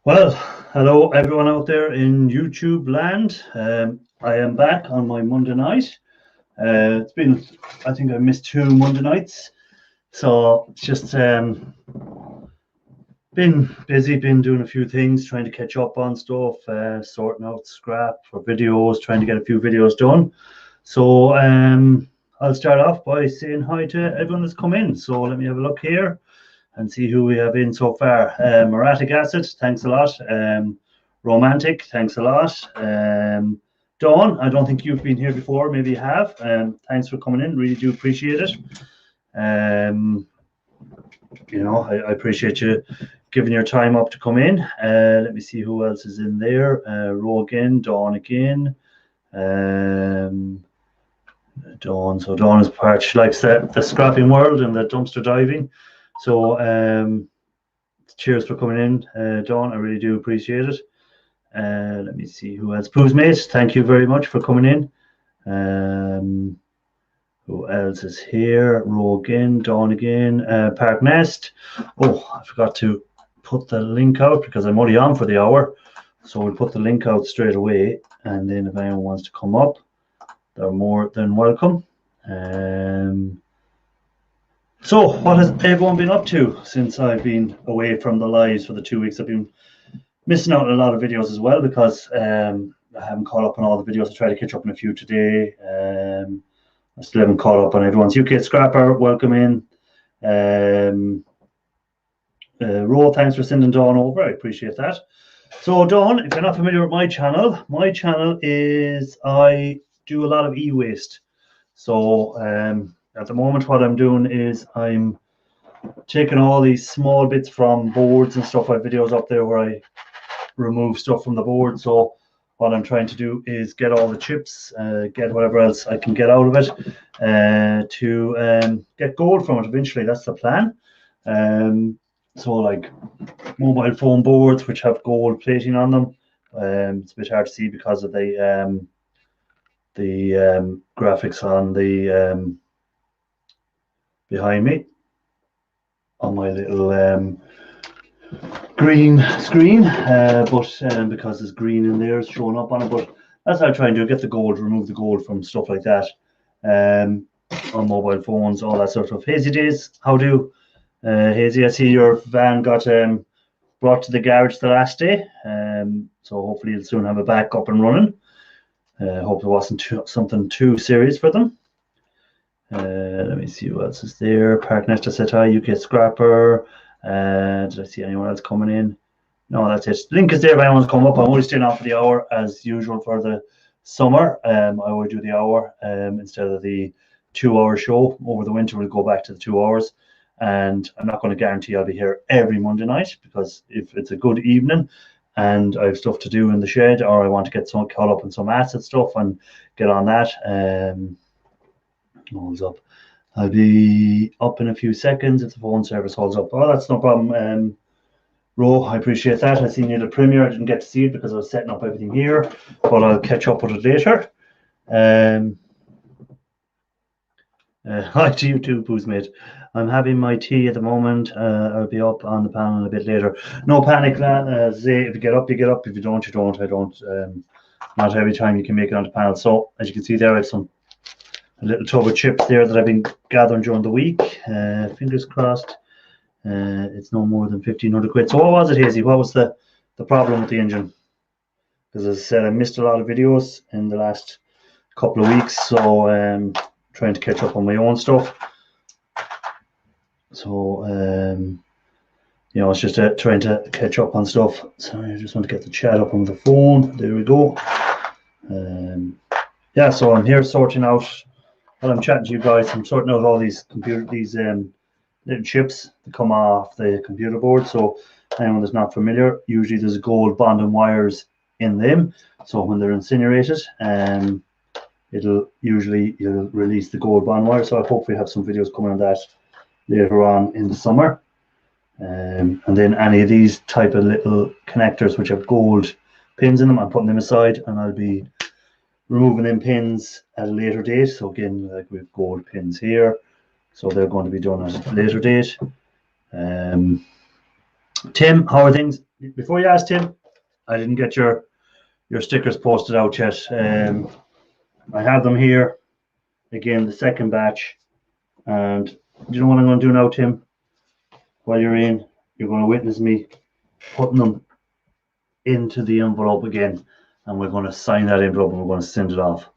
Well, hello everyone out there in YouTube land. I am back on my Monday night. It's been, I think I missed 2 Monday nights. So it's just been busy, been doing a few things, trying to catch up on stuff, sorting out scrap for videos, trying to get a few videos done. So I'll start off by saying hi to everyone that's come in. So let me have a look here and see who we have in so far. Moratic Acid, thanks a lot. Romantic, thanks a lot. Dawn, I don't think you've been here before, maybe you have. Thanks for coming in, really do appreciate it. You know, I appreciate you giving your time up to come in. Let me see who else is in there. Ro again, Dawn again. Dawn, so Dawn is part, she likes the scrapping world and the dumpster diving. So cheers for coming in, Dawn. I really do appreciate it. Let me see who else. Pooh's mate, thank you very much for coming in. Who else is here? Ro again, Dawn again, Park Nest. Oh, I forgot to put the link out because I'm only on for the hour. So we'll put the link out straight away. And then if anyone wants to come up, they're more than welcome. So what has everyone been up to since I've been away from the lives for the 2 weeks? I've been missing out on a lot of videos as well because I haven't caught up on all the videos. I tried to catch up on a few today. I still haven't caught up on everyone's. UK Scrapper, welcome in. Ro, thanks for sending Dawn over. I appreciate that. So Dawn, if you're not familiar with my channel is I do a lot of e-waste. So at the moment what I'm doing is I'm taking all these small bits from boards and stuff. I have videos up there where I remove stuff from the board. So what I'm trying to do is get all the chips, get whatever else I can get out of it to get gold from it eventually. That's the plan. So like mobile phone boards which have gold plating on them. It's a bit hard to see because of the graphics on the behind me on my little green screen, but because there's green in there, it's showing up on it. But that's how I try and do, get the gold, remove the gold from stuff like that, on mobile phones, all that sort of. Hazy Days, how do Hazy? I see your van got brought to the garage the last day, so hopefully you'll soon have it back up and running. Hope it wasn't something too serious for them. Let me see who else is there. Park Nest, I said hi. UK Scrapper. Did I see anyone else coming in? No, that's it. Link is there if anyone's come up. I'm only staying on for the hour as usual for the summer. I always do the hour instead of the 2-hour show. Over the winter we'll go back to the 2 hours, and I'm not going to guarantee I'll be here every Monday night, because if it's a good evening and I have stuff to do in the shed, or I want to get some caught up on some acid stuff and get on that, holds up. I'll be up in a few seconds if the phone service holds up. Oh, that's no problem. Ro, I appreciate that. I seen you at the premiere. I didn't get to see it because I was setting up everything here, but I'll catch up with it later. Hi to you too, Pooh's mate. I'm having my tea at the moment. I'll be up on the panel a bit later. No panic, lad. Zay, if you get up, you get up. If you don't, you don't. I don't. Not every time you can make it on the panel. So as you can see there, I have a little tub of chips there that I've been gathering during the week. Fingers crossed. It's no more than 1,500 quid. So what was it, Hazy? What was the problem with the engine? Because as I said, I missed a lot of videos in the last couple of weeks, so trying to catch up on my own stuff. So you know, it's just trying to catch up on stuff. Sorry, I just want to get the chat up on the phone. There we go. Yeah, so I'm here sorting out, while I'm chatting to you guys, I'm sorting out all these little chips that come off the computer board. So anyone that's not familiar, usually there's gold bonding wires in them. So when they're incinerated, you'll release the gold bond wire. So I hopefully have some videos coming on that later on in the summer. And then any of these type of little connectors which have gold pins in them, I'm putting them aside, and I'll be removing them pins at a later date. So again, like we have gold pins here, so they're going to be done at a later date. Tim, how are things? before you asked Tim, I didn't get your stickers posted out yet. I have them here. Again, the second batch. And do you know what I'm going to do now, Tim? While you're in, you're going to witness me putting them into the envelope again. And we're going to sign that envelope and we're going to send it off.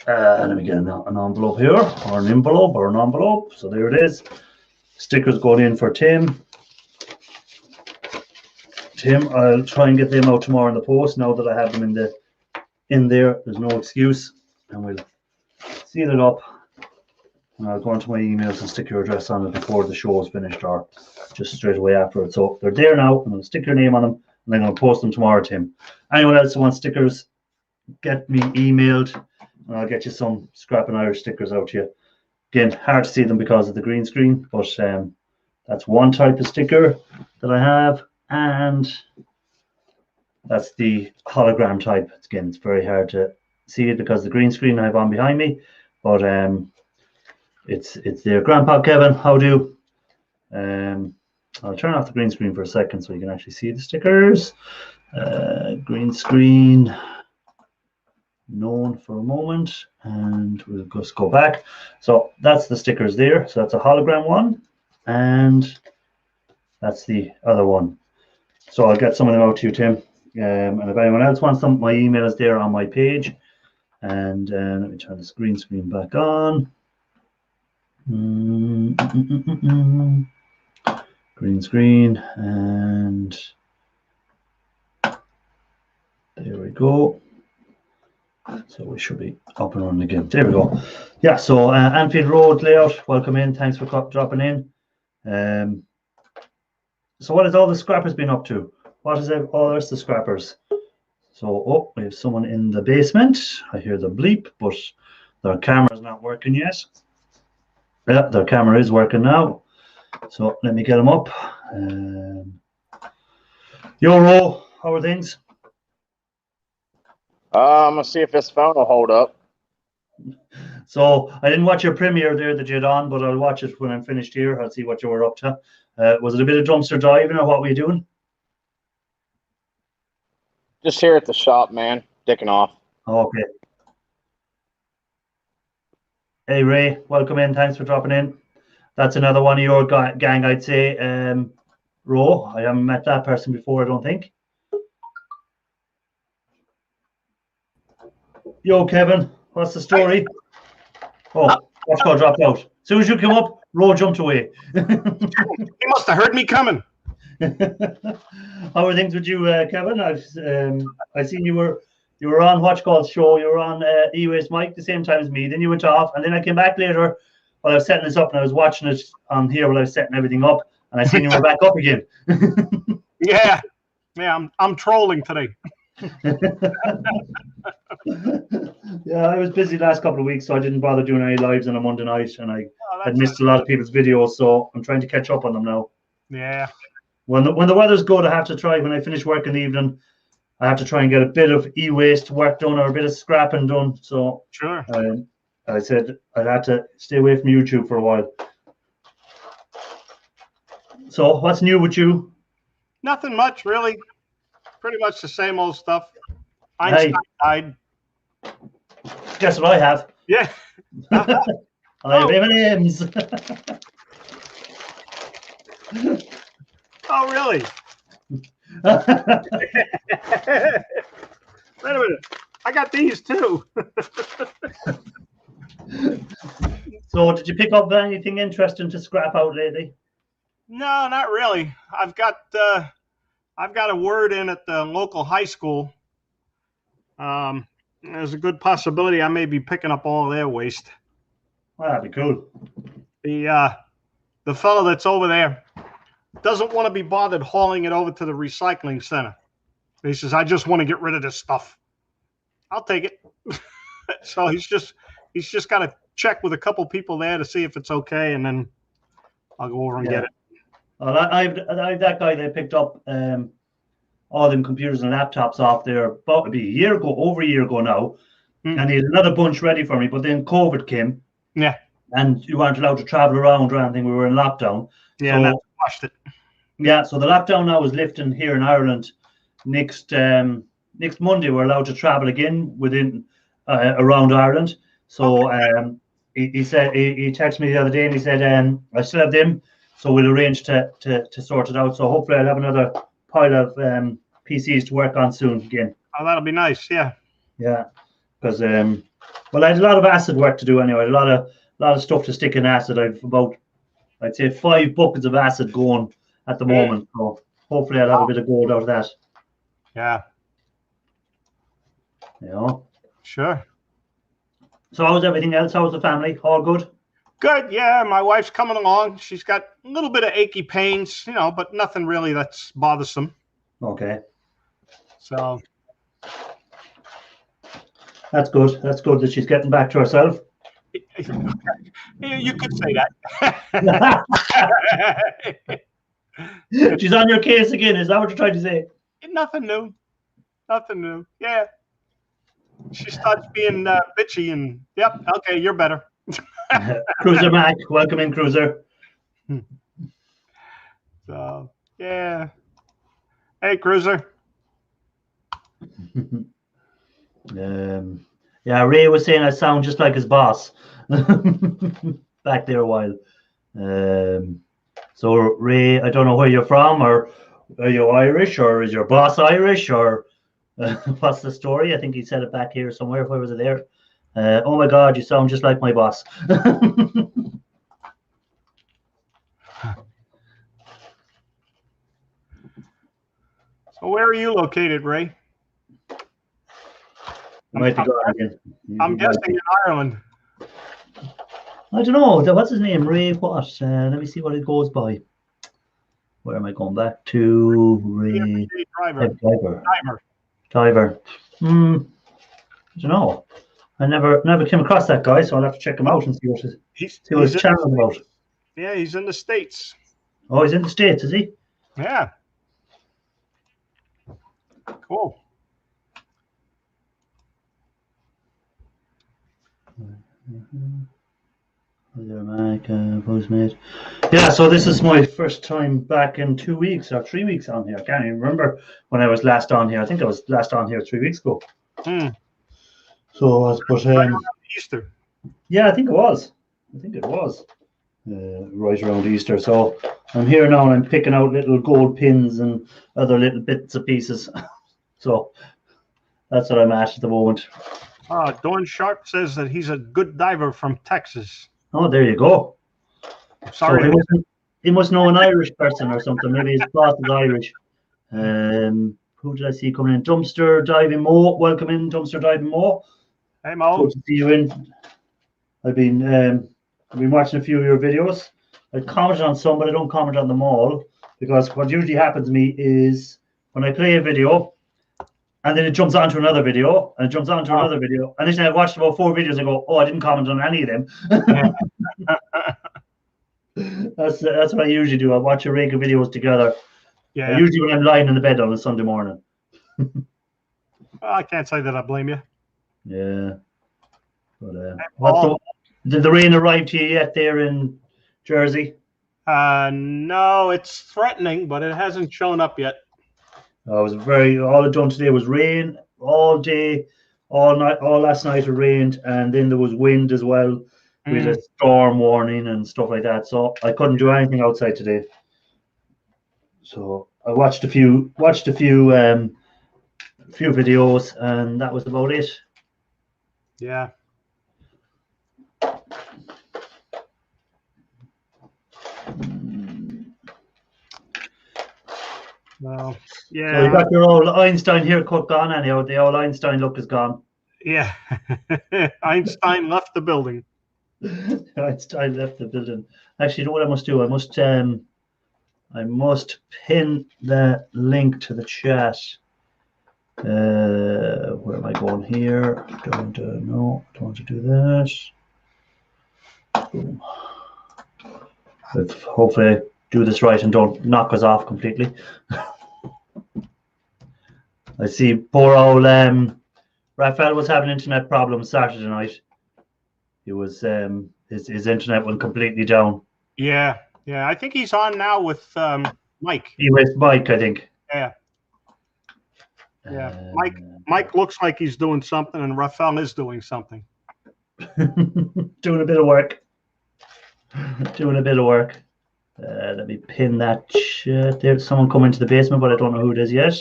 Let me get an envelope here, or an envelope, or an envelope. So there it is. Stickers going in for Tim. Tim, I'll try and get them out tomorrow in the post now that I have them in there. There's no excuse. And we'll seal it up. And I'll go into my emails and stick your address on it before the show is finished or just straight away afterwards. So they're there now. I'm going to stick your name on them and I'm going to post them tomorrow, Tim. Anyone else who wants stickers, get me emailed and I'll get you some Scrapping Irish stickers out to you. Again, hard to see them because of the green screen, but that's one type of sticker that I have. And that's the hologram type. Again, it's very hard to see it because of the green screen I have on behind me, but it's there. Grandpa Kevin, how do you? I'll turn off the green screen for a second so you can actually see the stickers. Green screen known for a moment, and we'll just go back. So that's the stickers there. So that's a hologram one, and that's the other one. So I'll get some of them out to you, Tim. And if anyone else wants them, my email is there on my page. And let me turn this green screen back on. Green screen, and there we go. So we should be up and running again. There we go. Yeah, so Anfield Road layout, welcome in. Thanks for dropping in. So what has all the scrappers been up to? What is all the rest of the scrappers? So, we have someone in the basement. I hear the bleep, but their camera's not working yet. Yeah, their camera is working now. So let me get them up. Yo, Ro, how are things? I'm gonna see if this phone will hold up. So I didn't watch your premiere there that you had on, but I'll watch it when I'm finished here. I'll see what you were up to. Was it a bit of dumpster diving or what were you doing? Just here at the shop, man, dicking off. Okay. Hey Ray, welcome in. Thanks for dropping in. That's another one of your gang, I'd say. Ro, I haven't met that person before, I don't think. Yo, Kevin, what's the story? Oh, watch got dropped out. As soon as you come up, Ro jumped away. He must have heard me coming. How are things with you, Kevin? I seen you were on Watch Call's show. You were on Ewaste Mike the same time as me. Then you went off, and then I came back later while I was setting this up, and I was watching it on here while I was setting everything up, and I seen you were back up again. Yeah, I'm trolling today. Yeah, I was busy the last couple of weeks, so I didn't bother doing any lives on a Monday night, and I had missed a lot of people's videos, so I'm trying to catch up on them now. Yeah. When the weather's good, I have to try, when I finish work in the evening, I have to try and get a bit of e-waste work done or a bit of scrapping done. So sure. I said I'd have to stay away from YouTube for a while. So what's new with you? Nothing much, really. Pretty much the same old stuff. Einstein died. Guess what I have? Yeah. I have M&M's. Oh, really? Wait a minute. I got these too. So did you pick up anything interesting to scrap out lately? No, not really. I've got a word in at the local high school. There's a good possibility I may be picking up all their waste. Well, that'd be cool. The fellow that's over there doesn't want to be bothered hauling it over to the recycling center. He says, I just want to get rid of this stuff. I'll take it. So he's just got to check with a couple people there to see if it's okay, and then I'll go over and get it. Well, I've that guy that picked up all them computers and laptops off there about over a year ago now, and he had another bunch ready for me, but then COVID came. Yeah. And you weren't allowed to travel around or anything. We were in lockdown. Yeah, so and that washed it. Yeah, so the lockdown now is lifting here in Ireland. Next Monday, we're allowed to travel again within around Ireland. So he said he texted me the other day and he said I still have them, so we'll arrange to sort it out. So hopefully I'll have another pile of PCs to work on soon again. Oh, that'll be nice. Yeah. Yeah, because well, I had a lot of acid work to do anyway. A lot of stuff to stick in acid. I've about, I'd say, 5 buckets of acid going at the moment. So hopefully I'll have a bit of gold out of that. Yeah. You know. Sure. So how's everything else? How's the family? All good? Good. Yeah, my wife's coming along. She's got a little bit of achy pains, you know, but nothing really that's bothersome. Okay. So That's good. That's good that she's getting back to herself. you could say that. She's on your case again. Is that what you're trying to say? Nothing new. Nothing new. Yeah. She starts being bitchy and, yep, okay, you're better. Cruiser Mac, welcome in, Cruiser. So, yeah. Hey, Cruiser. Yeah, Ray was saying I sound just like his boss back there a while. So Ray, I don't know where you're from, or are you Irish, or is your boss Irish, or what's the story? I think he said it back here somewhere. Where was it there? Oh my God, you sound just like my boss. So where are you located, Ray? Might be gone again. I'm guessing in Ireland. I don't know. What's his name? Ray what? Let me see what it goes by. Where am I going back to? Ray Diver. I don't know. I never came across that guy, so I'll have to check him out and see what his channel about. Yeah, he's in the States. Oh, he's in the States, is he? Yeah. Cool. Yeah, so this is my first time back in 2 weeks or 3 weeks on here. I can't even remember when I was last on here. I think I was last on here 3 weeks ago. So, but Easter. Yeah, I think it was. Right around Easter. So I'm here now and I'm picking out little gold pins and other little bits and pieces. So that's what I'm at the moment. Dawn Sharp says that he's a good diver from Texas. Oh, there you go. Sorry. So he must know an Irish person or something. Maybe his boss is Irish. Who did I see coming in? Dumpster Diving Mo. Welcome in, Dumpster Diving Mo. Hey, Mo. Good to see you in. I've been watching a few of your videos. I commented on some, but I don't comment on them all, because what usually happens to me is when I play a video and then it jumps onto another video and it jumps onto another video, and then I watched about 4 videos and go, oh, I didn't comment on any of them. That's what I usually do. I watch a rake of videos together. Yeah. Usually when I'm lying in the bed on a Sunday morning. I can't say that I blame you. Yeah. But did the rain arrive to you yet there in Jersey? No, it's threatening, but it hasn't shown up yet. All it done today was rain all day, all night, all last night it rained, and then there was wind as well, with a storm warning and stuff like that. So I couldn't do anything outside today. So I watched a few videos, and that was about it. Yeah. Well, yeah. So you got your old Einstein haircut gone anyhow. The old Einstein look is gone. Yeah. Einstein left the building. Einstein left the building. Actually, you know what I must do? I must pin the link to the chat. Where am I going here? Don't want to do that. Boom. Let's hopefully do this right and don't knock us off completely. I see poor old Raphael was having internet problems Saturday night. He was his internet went completely down. Yeah. I think he's on now with Mike. Ewaste Mike, I think. Yeah. Yeah. Mike looks like he's doing something, and Raphael is doing something. Doing a bit of work. Doing a bit of work. Let me pin that chat. There's someone come into the basement, but I don't know who it is yet,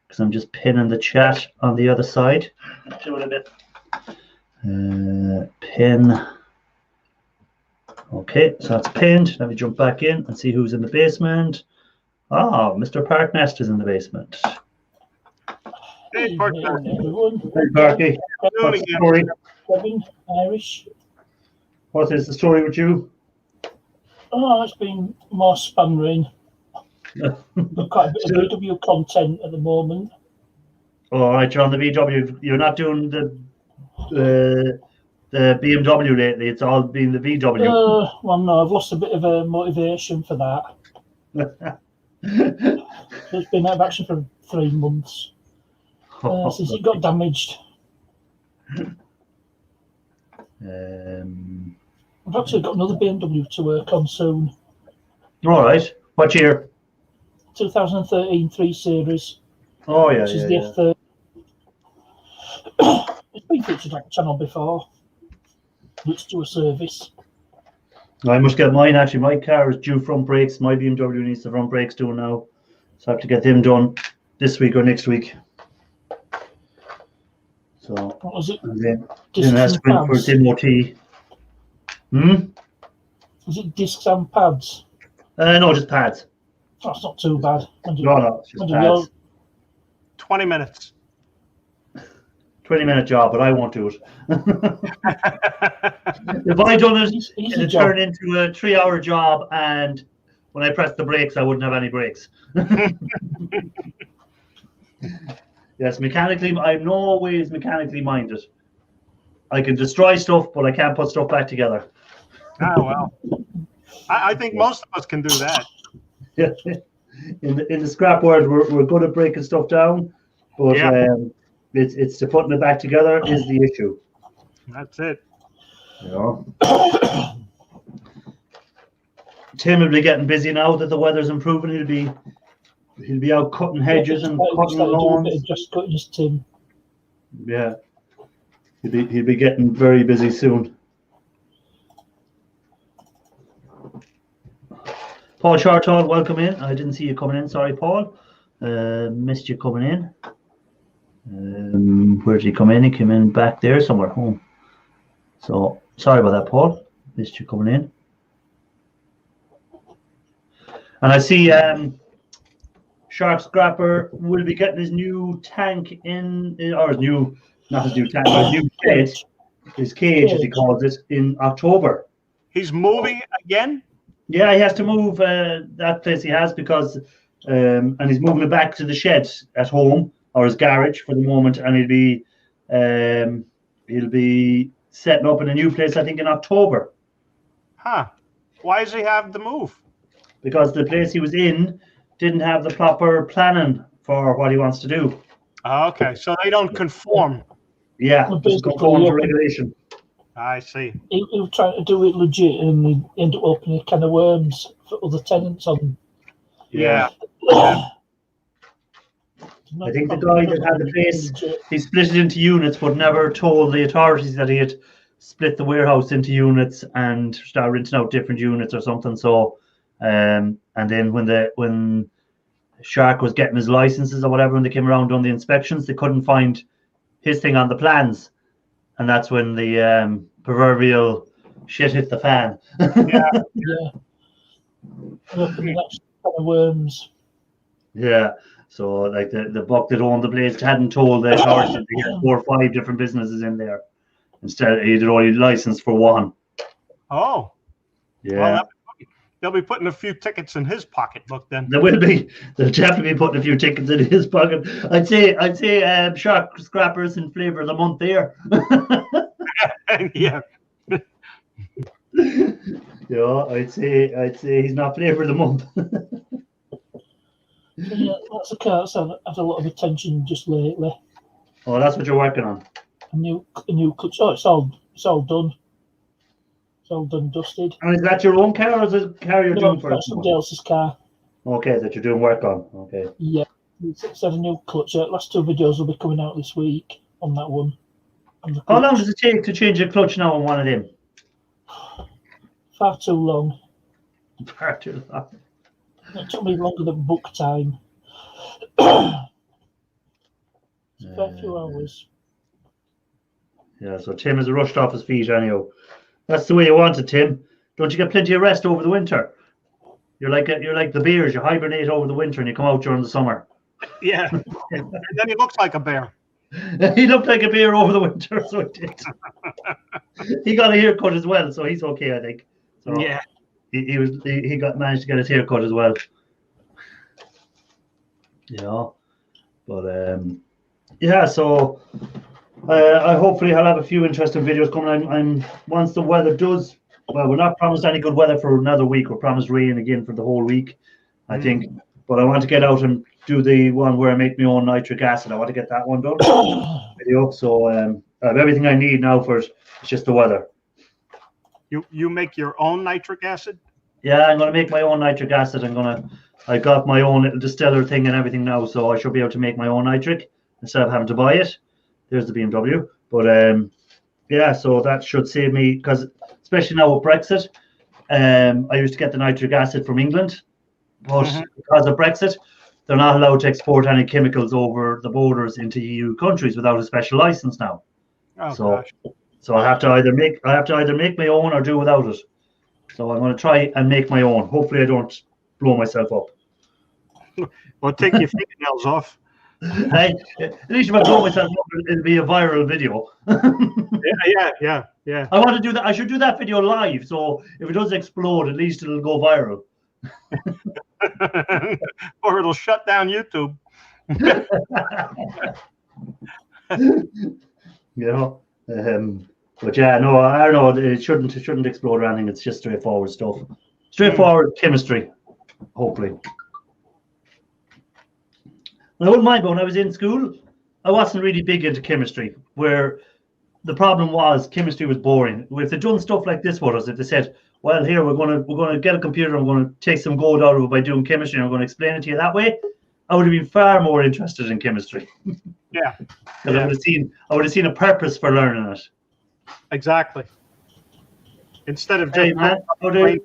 because I'm just pinning the chat on the other side. Doing a bit. Pin. Okay, so that's pinned. Let me jump back in and see who's in the basement. Ah, Mr. Parknest is in the basement. Hey, Parker. Everyone. Hey, Parky. What's the story? Kevin, Irish. What is the story with you? Oh, it's been more spam rain. Got quite a bit of VW content at the moment. All right, you're on the VW. You're not doing the BMW lately. It's all been the VW. Well, no, I've lost a bit of motivation for that. So it's been out of action for 3 months since it got damaged. I've actually got another BMW to work on soon. All right. What year? 2013 3 Series. Oh, yeah. Which is the F30. It's been featured on the channel before. It's to a service. I must get mine actually. My car is due front brakes. My BMW needs the front brakes done now. So I have to get them done this week or next week. So What was it? then it has to go in for its MOT. Is it discs and pads? No, just pads. That's not too bad. No, it's just pads. 20 minutes. 20-minute job, but I won't do it. If I done it, it'd turn into a 3-hour job, and when I press the brakes, I wouldn't have any brakes. Yes, mechanically, I'm no ways mechanically minded. I can destroy stuff, but I can't put stuff back together. Oh, well. I think most of us can do that. Yeah. In the scrap world, we're good at breaking stuff down, but it's to putting it back together is the issue. That's it. You know. Tim will be getting busy now that the weather's improving. He'll be out cutting hedges and cutting lawns. Just cutting his Tim. Yeah, he'll be getting very busy soon. Paul Chartall, welcome in. I didn't see you coming in. Sorry, Paul. Missed you coming in. Where did he come in? He came in back there somewhere home. So sorry about that, Paul. Missed you coming in. And I see Shark Scrapper will be getting his new tank or his new cage, his cage as he calls it, in October. He's moving again? Yeah, he has to move that place he has because, and he's moving it back to the shed at home or his garage for the moment, and he'll be setting up in a new place I think in October. Huh? Why does he have to move? Because the place he was in didn't have the proper planning for what he wants to do. Okay, so they don't conform. Yeah, doesn't conform to regulation. I see. He was trying to do it legit, and he ended up opening a can of worms for other tenants on. Yeah. I think the guy that had the place, he split it into units, but never told the authorities that he had split the warehouse into units and started renting out different units or something. So, and then when Shark was getting his licenses or whatever, when they came around on the inspections, they couldn't find his thing on the plans, and that's when the proverbial shit hit the fan. Yeah. Opening that can of worms. Yeah. So like the buck that owned the place hadn't told the authorities that he had 4 or 5 different businesses in there. Instead, he had only licensed for one. Oh. Yeah. Well, they'll be putting a few tickets in his pocketbook then. There will be. They'll definitely be putting a few tickets in his pocket. I'd say Shark Scrappers in flavour of the month there. Yeah. Yeah, I'd say he's not flavour of the month. Yeah, that's a car that's had a lot of attention just lately. Oh, that's what you're working on. A new clutch. Oh, it's all done. It's all done, dusted. And is that your own car or is it a car you're doing for somebody else's car? Okay, that you're doing work on. Okay. Yeah, it's had a new clutch. Last 2 videos will be coming out this week on that one. On the How long clutch. does it take to change a clutch now on one of them? Far too long. Far too long. It took me longer than book time. It's a fair few hours. Yeah, so Tim is rushed off his feet anyhow. That's the way you want it, Tim. Don't you get plenty of rest over the winter? You're like the bears. You hibernate over the winter and you come out during the summer. Yeah. And then he looks like a bear. He looked like a bear over the winter, so he did. He got a haircut as well, so he's okay, I think. So Yeah. he managed to get his haircut as well. Yeah, but yeah. So I hopefully I'll have a few interesting videos coming. I'm once the weather does. Well, we're not promised any good weather for another week. We're promised rain again for the whole week, I think. But I want to get out and do the one where I make my own nitric acid. I want to get that one done. Video. So I have everything I need now for it. It's just the weather. You make your own nitric acid? Yeah, I'm gonna make my own nitric acid. I got my own little distiller thing and everything now, so I should be able to make my own nitric instead of having to buy it. There's the BMW. But yeah, so that should save me, because especially now with Brexit, I used to get the nitric acid from England, but because of Brexit, they're not allowed to export any chemicals over the borders into EU countries without a special license now. Oh, So gosh. I have to either make my own or do without it. So I'm going to try and make my own. Hopefully I don't blow myself up. Well, take your fingernails off. At least if I blow myself up, it'll be a viral video. Yeah. I want to do that. I should do that video live. So if it does explode, at least it'll go viral. Or it'll shut down YouTube. You know. But yeah, no, I don't know. It shouldn't explode or anything. It's just straightforward stuff. Straightforward chemistry, hopefully. I wouldn't mind, but when I was in school, I wasn't really big into chemistry, where the problem was chemistry was boring. If they'd done stuff like this with us, if they said, well, here, we're gonna get a computer and we're gonna take some gold out of it by doing chemistry and I'm gonna explain it to you that way, I would have been far more interested in chemistry. Yeah. Because I would have seen a purpose for learning it. Exactly. Instead of Hey just man, how do you?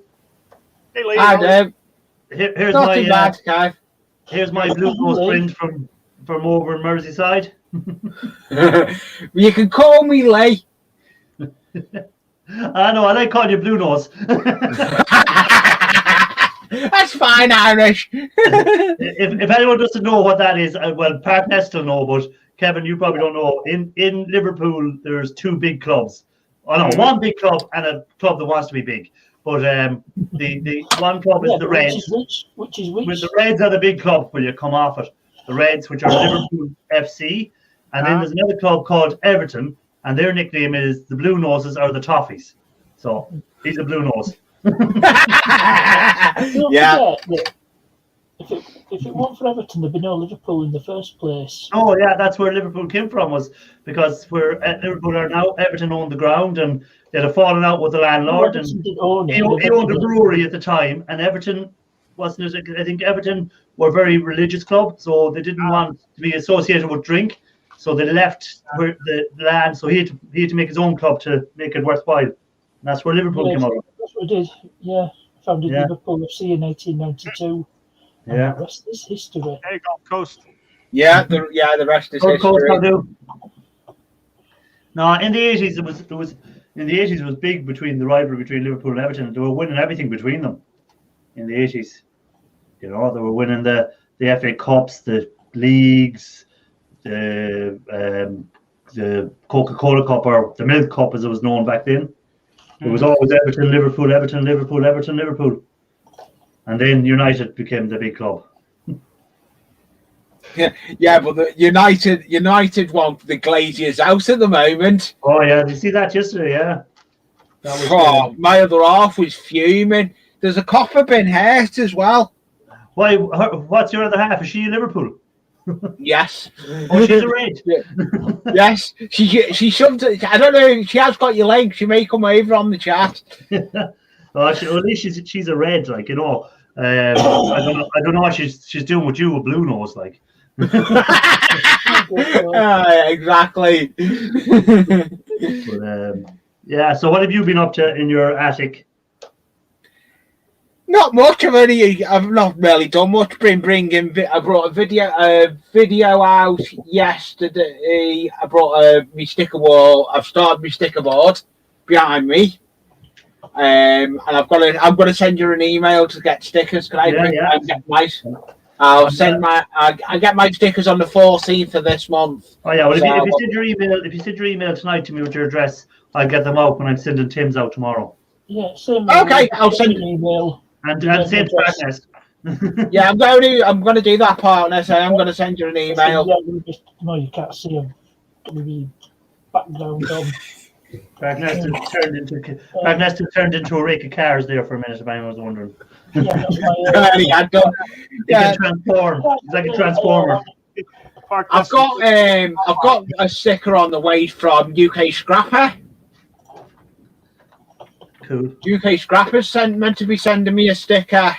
Hey, lady. Hi, Dave. Here's Not my too bad, Kev. here's my blue nose friend from over in Merseyside. You can call me Lee. I know, I like calling you blue nose. That's fine, Irish. if anyone doesn't know what that is, well, Park Nest will know, but Kevin, you probably don't know. In Liverpool, there's 2 big clubs. Oh no, one big club and a club that wants to be big. But the one club is the Reds. Which is which? With the Reds are the big club where you come off it. The Reds, which are Liverpool FC, and then there's another club called Everton, and their nickname is the Blue Noses or the Toffees. So he's a blue nose. Yeah. If it weren't for Everton, there'd be no Liverpool in the first place. Oh yeah, that's where Liverpool came from, was because where Liverpool are now, Everton owned the ground and they had a falling out with the landlord, and he owned a brewery at the time, and Everton wasn't it? I think Everton were a very religious club, so they didn't want to be associated with drink, so they left the land. So he had to make his own club to make it worthwhile. And that's where Liverpool came out of. That's what it did. Yeah, founded Liverpool FC in 1892. Yeah. The rest is history. Hey, Gulf Coast. Yeah, the rest is Gold Coast, history. I do. No, in the 80s it was big between the rivalry between Liverpool and Everton. They were winning everything between them in the 80s. You know, they were winning the FA Cups, the leagues, the Coca-Cola Cup, or the Milk Cup as it was known back then. It was always Everton, Liverpool, Everton, Liverpool, Everton, Liverpool. And then United became the big club. Yeah, but the United want the Glaziers out at the moment. Oh yeah, did you see that yesterday? Yeah. That was My other half was fuming. There's a copper bin hurt as well. Why? What's your other half? Is she Liverpool? Yes. Oh, she's a Red. Yes. She shoved it. I don't know. She has got your link. She may come over on the chat. Well, at least she's a Red, like, you know. I don't know what she's doing with you with Blue Nose, like. Exactly. But yeah. So what have you been up to in your attic? Not much. I've not really done much. I brought a video out yesterday. I brought my sticker wall. I've started my sticker board behind me. And I'm gonna send you an email to get stickers. Can I get my? I'll send I get my stickers on the 14th of this month. Oh yeah. Well, if you send your email tonight to me with your address, I'll get them out when I'm sending Tim's out tomorrow. Yeah. Same. Okay, I'll send an email. And same Nest. Yeah, I'm going to do that part, and I'm going to send you an email. No, you can't see him. Maybe background on. Nest has turned into a rake of cars there for a minute. If anyone was wondering. Yeah, He can transform. He's like a transformer. I've got a sticker on the way from UK Scrapper. Cool. UK Scrapper's meant to be sending me a sticker.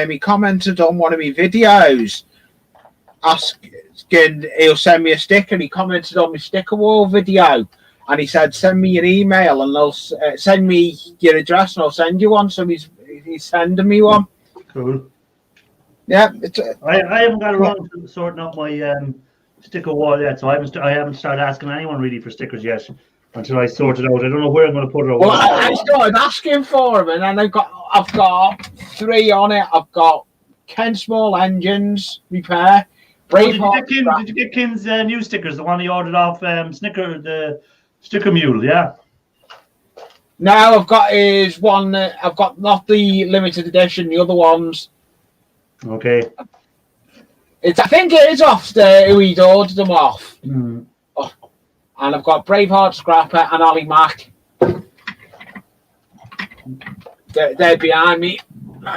He commented on one of my videos, asking he'll send me a sticker. He commented on my sticker wall video, and he said, "Send me your email, and they'll send me your address, and I'll send you one." So he's sending me one. Cool. Yeah, I haven't got around to sorting out my sticker wall yet, so I haven't started asking anyone really for stickers yet. Until I sort it out, I don't know where I'm going to put it. Well, I started asking for them, and then I've got 3 on it. I've got Ken Small Engines Repair. Did you get Ken's new stickers? The one he ordered off the Sticker Mule, yeah. No, I've got his one. I've got not the limited edition. The other ones. Okay. I think it is off who he'd ordered them off. Mm. And I've got Braveheart Scrapper and Ollie Mack. They're behind me.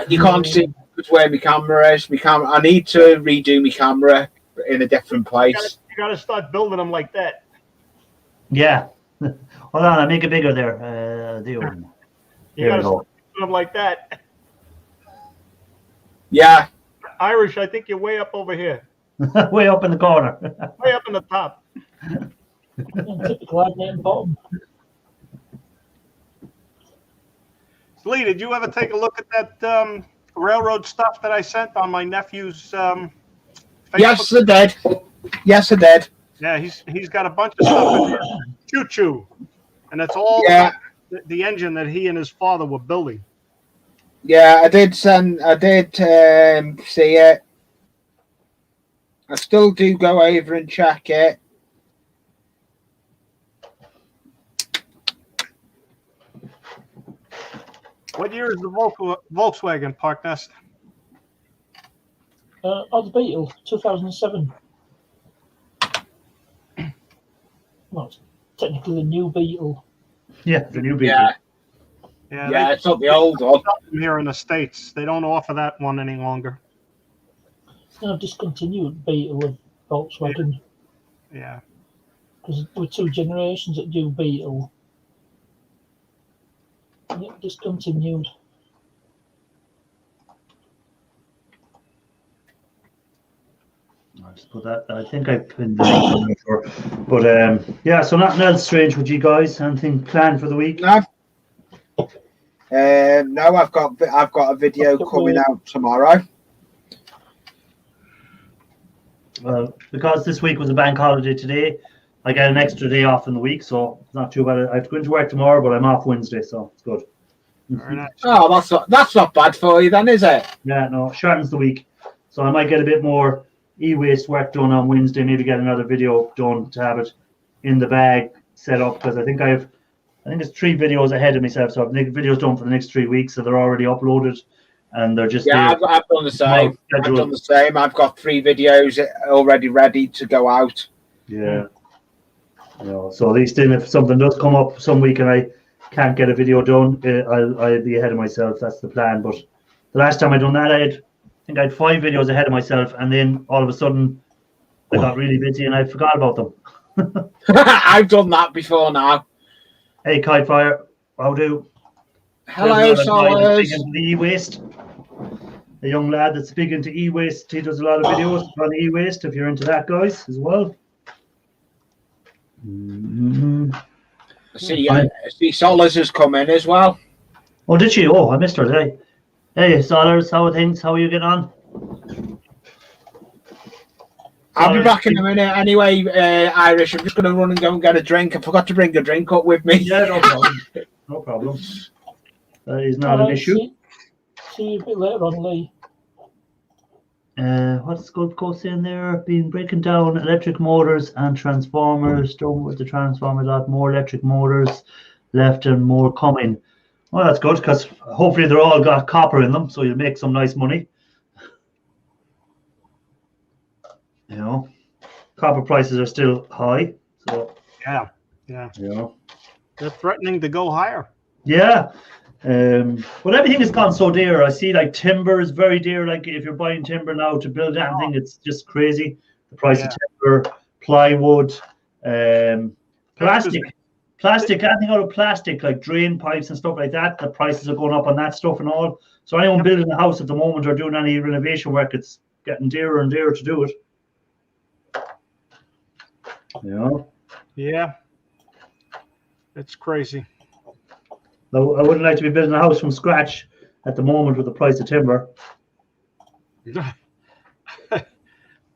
You can't see where my camera is. I need to redo my camera in a different place. You got to start building them like that. Yeah. Hold on, I'll make it bigger there. You got to start building them like that. Yeah. Irish, I think you're way up over here. Way up in the corner. Way up in the top. Bottom. Lee, did you ever take a look at that railroad stuff that I sent on my nephew's Facebook? Yes, I did. Yes, I did. Yeah, he's got a bunch of stuff in here. Choo-choo. And it's all the engine that he and his father were building. Yeah, I did see it. I still do go over and check it. What year is the Volkswagen, Park Nest? The Beetle, 2007. Well, it's technically the new Beetle. Yeah, the new Beetle. Yeah, it's not the old one. Here in the States, they don't offer that one any longer. I've discontinued Beetle with Volkswagen. Yeah. Because there were 2 generations that do Beetle. Yeah, discontinued. I'll just put that. I think I pinned the but yeah. So nothing else strange with you guys. Anything planned for the week? No. No, I've got a video coming out tomorrow. Well, because this week was a bank holiday today, I get an extra day off in the week, so it's not too bad. I have to go into work tomorrow, but I'm off Wednesday, so it's good. Very nice. Oh, that's not bad for you then, is it? Yeah, no, shortens the week, so I might get a bit more e-waste work done on Wednesday. Maybe get another video done to have it in the bag set up, because I think it's 3 videos ahead of myself, so I've videos done for the next 3 weeks, so they're already uploaded, and they're just I've done the same. I've got 3 videos already ready to go out. Yeah. So at least then if something does come up some week and I can't get a video done, I'll be ahead of myself. That's the plan. But the last time I done that, I think I had 5 videos ahead of myself, and then all of a sudden I got really busy and I forgot about them. I've done that before now. Hey, Kitefire, how do? Hello, Solars. The e-waste. a young lad that's big into e-waste. He does a lot of videos on e-waste. If you're into that, guys, as well. See, Solas has come in as well. Oh, did she? Oh, I missed her today. Hey, Solars, how are things? How are you getting on? I'll be back in a minute anyway, Irish. I'm just going to run and go and get a drink. I forgot to bring a drink up with me. Yeah, no problem. No problem. That is not an issue. See you a bit later on, Lee. What's Gold Coast in there? Being breaking down electric motors and transformers. Done with the transformers, a lot more electric motors left and more coming. Well, that's good because hopefully they're all got copper in them, so you'll make some nice money. You know, copper prices are still high, so Yeah. you know. They're threatening to go higher. Yeah. But everything has gone so dear. I see like timber is very dear. Like if you're buying timber now to build anything, it's just crazy. The price of timber, plywood, plastic, anything out of plastic, like drain pipes and stuff like that. The prices are going up on that stuff and all. So anyone building a house at the moment or doing any renovation work, it's getting dearer and dearer to do it. You know? Yeah. It's crazy. I wouldn't like to be building a house from scratch at the moment with the price of timber.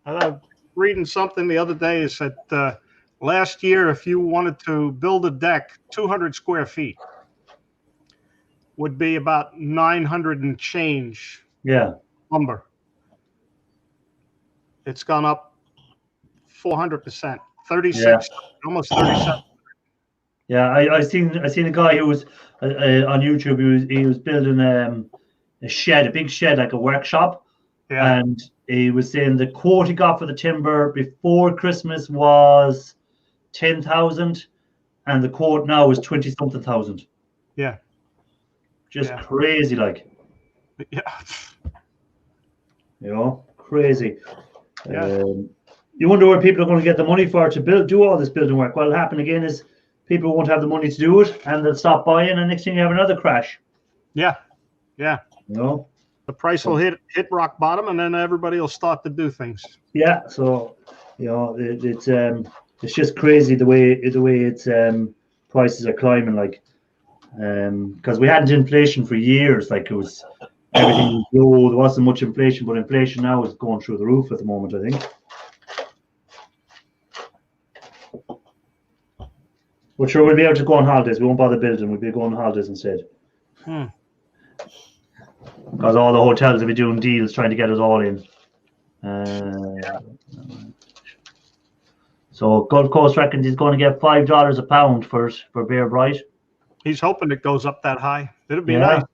I'm reading something the other day. It said last year, if you wanted to build a deck, 200 square feet would be about 900 and change lumber. It's gone up 400%, 36, almost 37. Yeah, I seen a guy who was on YouTube. He was building a shed, a big shed, like a workshop. Yeah. And he was saying the quote he got for the timber before Christmas was 10,000, and the quote now is 20-something thousand. Yeah. Just crazy, like. Yeah. You know, crazy. Yeah. You wonder where people are going to get the money for to do all this building work. What'll happen again is people won't have the money to do it, and they'll stop buying, and next thing you have another crash. Yeah. Yeah. You know, the price will hit rock bottom, and then everybody will start to do things. Yeah. So, you know, it's just crazy the way it's prices are climbing, like, because we hadn't inflation for years. Like it was everything was low. There wasn't much inflation, but inflation now is going through the roof at the moment, I think. But sure, we'll be able to go on holidays. We won't bother building. We'll be going on holidays instead. Because all the hotels will be doing deals trying to get us all in. So Gold Coast reckons he's going to get $5 a pound for Bear Bright. He's hoping it goes up that high. It'll be nice.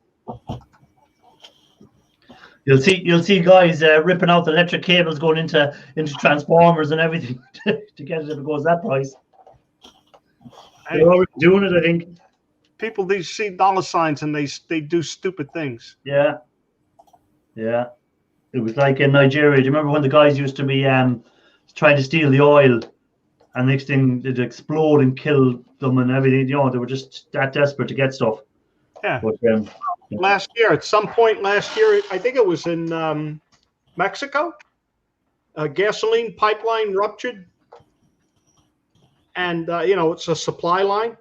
You'll see guys ripping out the electric cables going into transformers and everything to get it if it goes that price. They're already doing it, I think. People see dollar signs and they do stupid things. Yeah. It was like in Nigeria. Do you remember when the guys used to be trying to steal the oil, and next thing it'd explode and kill them and everything? You know, they were just that desperate to get stuff. Yeah. But, last year, at some point last year, I think it was in Mexico, a gasoline pipeline ruptured. And, it's a supply line.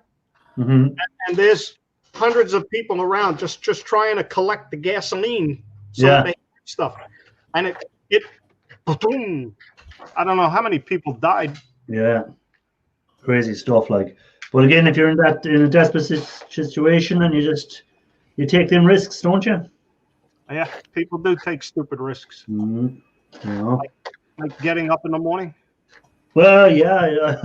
Mm-hmm. And there's hundreds of people around just trying to collect the gasoline so that they get stuff. And it boom. I don't know how many people died. Yeah. Crazy stuff, like. But again, if you're in a desperate situation, and you take them risks, don't you? Yeah, people do take stupid risks. Mm-hmm. Yeah. Like getting up in the morning. Well, yeah.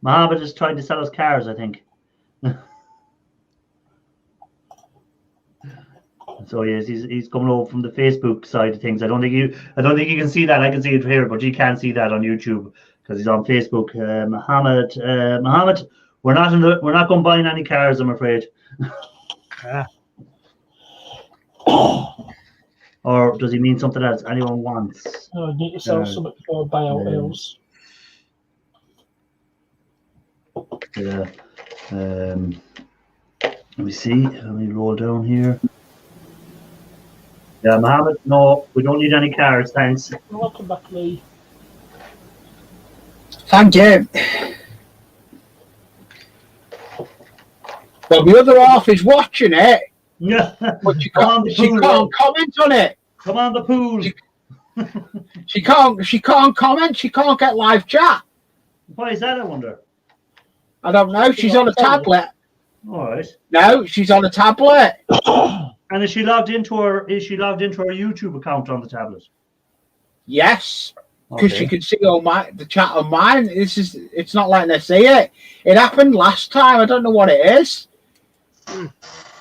Mohammed is trying to sell us cars, I think. So yes, he's coming over from the Facebook side of things. I don't think you can see that. I can see it here, but you can't see that on YouTube because he's on Facebook. Mohammed, we're not going buying any cars, I'm afraid. Or does he mean something else? Anyone wants? No, you need to sell something before buy out else. Yeah. Let me see. Let me roll down here. Yeah, Mohammed, no, we don't need any cars, thanks. Welcome back, Lee. Thank you. Well, the other half is watching it, Yeah. but she Come on the can't pool, comment on it. Come on the pool. She can't comment. She can't get live chat. Why is that, I wonder? I don't know. She's on a tablet. All right. No, she's on a tablet. And is she logged into her YouTube account on the tablet? Yes, because Okay. she can see all the chat on mine. It's not letting her see it. It happened last time. I don't know what it is. Have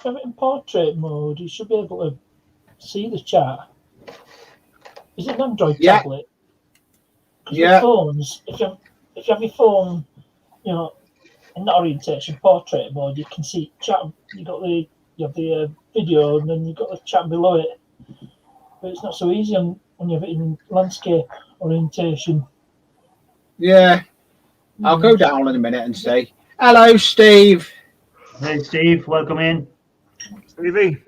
it in portrait mode. You should be able to see the chat. Is it an Android tablet? Yeah. Phones. If you have your phone, in that orientation portrait mode, you can see chat. You have the video, and then you've got the chat below it. But it's not so easy when you have it in landscape orientation. Yeah. I'll go down in a minute and say hello, Steve. Hey, Steve, welcome in. Stevie,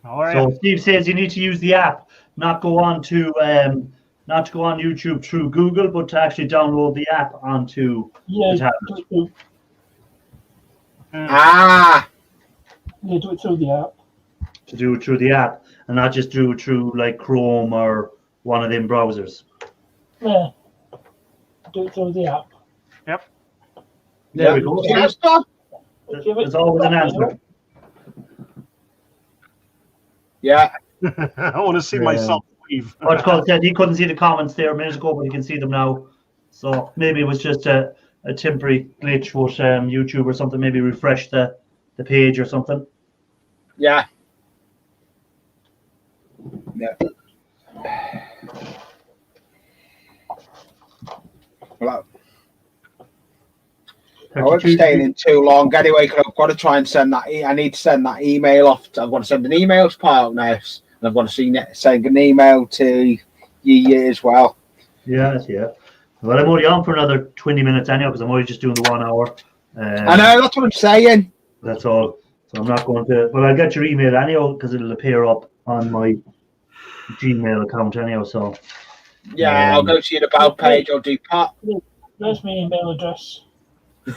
how are So you? Steve says you need to use the app, not to go on YouTube through Google, but to actually download the app onto the tablet. Do it through the app. To do it through the app, and not just do it through like Chrome or one of them browsers. Yeah. Do it through the app. Yep. There we go. Yes, Bob? There's always an answer. Yeah. I want to see myself leave. What Carl said, he couldn't see the comments there a minute ago, but he can see them now. So maybe it was just a temporary glitch with YouTube or something. Maybe refresh the page or something. Yeah. Yeah. Well, I won't be staying in too long anyway, because I've got to try and send that. I need to send that email off. I've got to send an email to Pilot now, and I've got to send an email to you as well. Yeah. Well, I'm only on for another 20 minutes anyhow, because I'm only just doing the 1 hour. I know, that's what I'm saying. That's all. So I'm not going to. Well, I'll get your email anyhow, because it'll appear up on my Gmail account anyhow. So. Yeah, I'll go to your about page. I'll do part. There's my email address.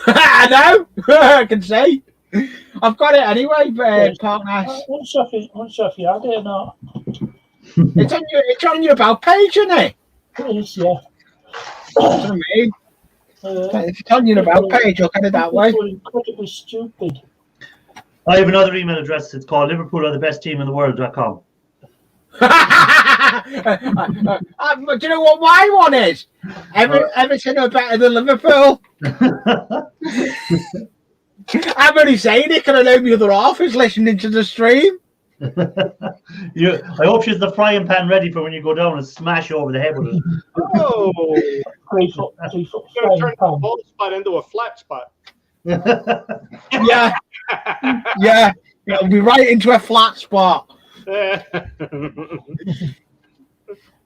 I know. I can see. I've got it anyway, partners. I'm not sure if you had it or not. It's on your about page, isn't it? It is, yeah. That's what I mean. If it's on your about page, I'll get it that way. People are incredibly stupid. I have another email address. It's called Liverpool are the best team in the world.com. Do you know what my one is? Everton are better than Liverpool. I'm only saying it because I know the other half is listening to the stream. I hope she's the frying pan ready for when you go down and smash over the head with it. Oh, 3 foot you're going to frying turn the pan. ball spot into a flat spot. Yeah. It'll be right into a flat spot.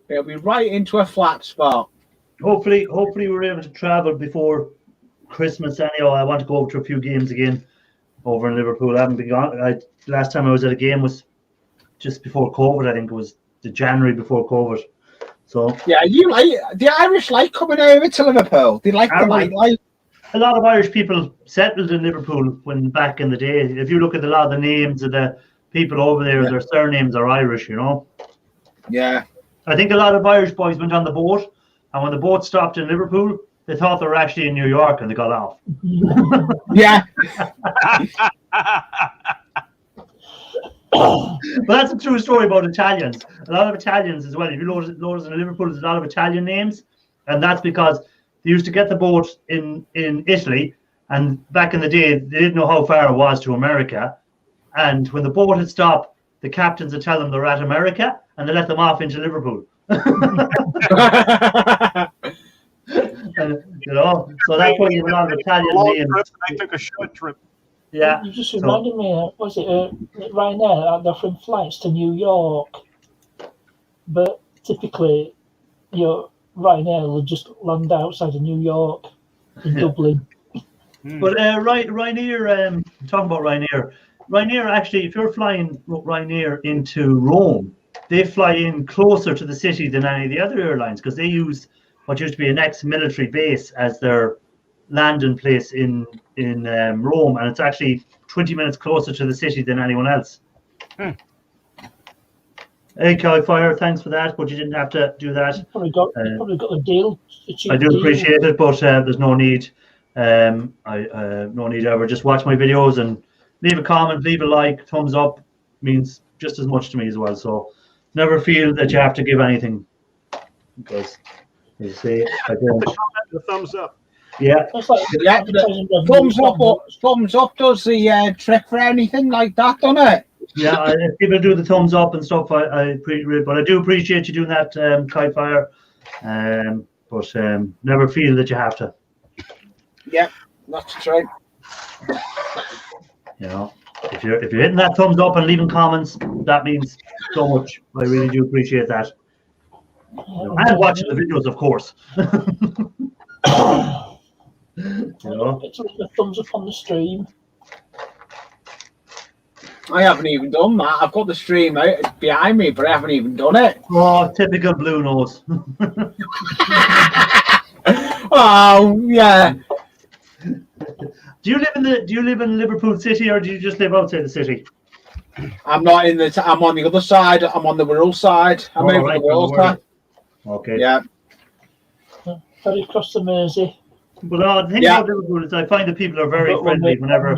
It'll be right into a flat spot. Hopefully we're able to travel before Christmas anyhow. I want to go over to a few games again over in Liverpool. I haven't been gone. Last time I was at a game was just before COVID. I think it was the January before COVID. So yeah, the Irish like coming over to Liverpool. They like the nightlife. A lot of Irish people settled in Liverpool when back in the day. If you look at a lot of the names of the people over there, their surnames are Irish, Yeah. I think a lot of Irish boys went on the boat, and when the boat stopped in Liverpool, they thought they were actually in New York, and they got off. Yeah. But that's a true story about Italians. A lot of Italians as well. If you notice in Liverpool, there's a lot of Italian names, and that's because they used to get the boat in Italy, and back in the day, they didn't know how far it was to America. And when the boat had stopped, the captains would tell them they're at America, and they let them off into Liverpool. And, so that's why you have a lot of Italian names. I took a short trip. Yeah. You just reminded me, was it Ryanair? They're offering flights to New York, but typically, Ryanair will just land outside of New York in Dublin. But Ryanair, talking about Ryanair, Ryanair actually, if you're flying Ryanair into Rome, they fly in closer to the city than any of the other airlines because they use what used to be an ex-military base as their landing place in Rome, and it's actually 20 minutes closer to the city than anyone else. Hey, Cowfire, thanks for that, but you didn't have to do that. You probably got the deal. The cheap I do deal. appreciate it, but there's no need. No need ever. Just watch my videos and leave a comment, leave a like, thumbs up means just as much to me as well. So never feel that you have to give anything because, as you say, I don't. The thumbs up. Yeah. It's like Yeah, advertising revenue. thumbs up does the trick for anything like that, doesn't it? Yeah, if people do the thumbs up and stuff, but I do appreciate you doing that, Kitefire. But never feel that you have to. Yeah, that's true. You know, if you're hitting that thumbs up and leaving comments, that means so much. I really do appreciate that. And watching the videos, of course. You know? It's like the thumbs up on the stream. I haven't even done that. I've got the stream out behind me, but I haven't even done it. Oh, typical blue nose. Oh yeah. Do you live in Liverpool City, or do you just live outside the city? I'm not in the. I'm on the other side. I'm on the rural side. I'm over right, the world side. Okay. Yeah. Very across the Mersey. But the thing about Liverpool is I find that people are very friendly whenever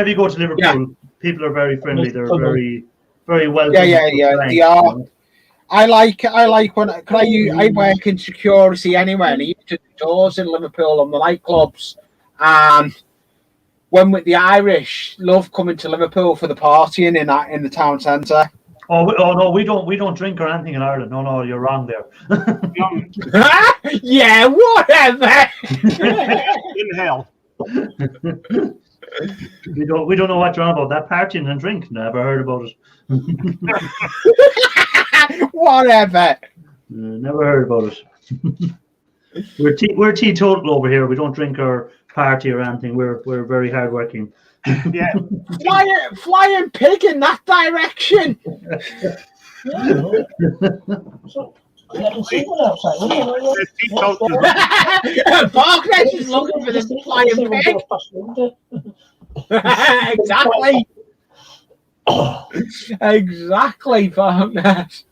you go to Liverpool. People are very friendly. They're very, very welcoming. Yeah. They are. I like when I work in security anyway, and I used to do tours in Liverpool on the nightclubs, and when with the Irish love coming to Liverpool for the partying in the town centre. Oh no, we don't drink or anything in Ireland. No, you're wrong there. Yeah, whatever. Inhale. We don't know what you're on about. That partying and drink, never heard about it. Whatever. Never heard about it. We're teetotal over here. We don't drink or party or anything. We're very hardworking. Yeah. Flying pig in that direction. So, I can see one outside. Parkness is looking for this flying pig. Exactly. Exactly, Parkness.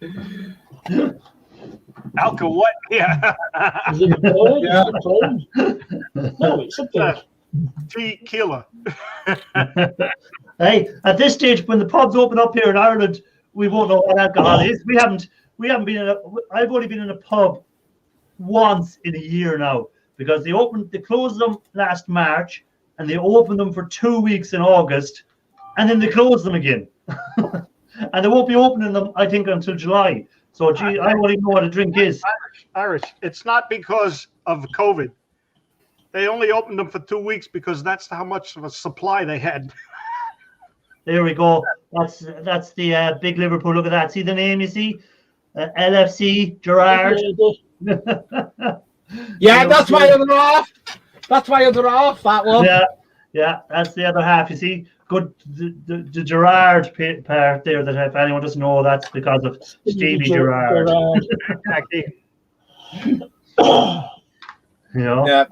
Alka what? Yeah. Is it a bird? Yeah. Is it a plane? No, it's a pig. Tequila. Hey, at this stage, when the pubs open up here in Ireland, we won't know what alcohol is. We haven't been in I've only been in a pub once in a year now because they closed them last March and they opened them for 2 weeks in August and then they closed them again. And they won't be opening them, I think, until July. So, I don't even know what a drink is. Irish. It's not because of COVID. They only opened them for 2 weeks because that's how much of a supply they had. There we go. That's the big Liverpool. Look at that. See the name you see? LFC, Gerard. Yeah, that's my other half. That's my other half, that one. Yeah, that's the other half. You see? Good. The Gerard part there, that if anyone doesn't know, that's because of Stevie Gerard. You know? Yeah.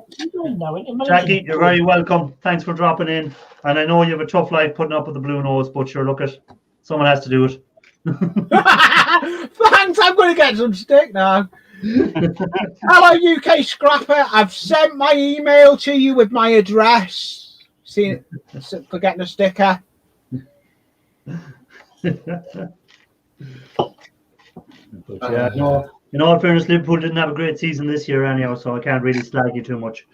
Jackie, you're very welcome. Thanks for dropping in. And I know you have a tough life putting up with the blue nose, but sure, look at someone has to do it. Thanks, I'm going to get some stick now. Hello, UK Scrapper. I've sent my email to you with my address. See, for getting a sticker. But yeah, no. In all fairness, Liverpool didn't have a great season this year anyhow, so I can't really slag you too much.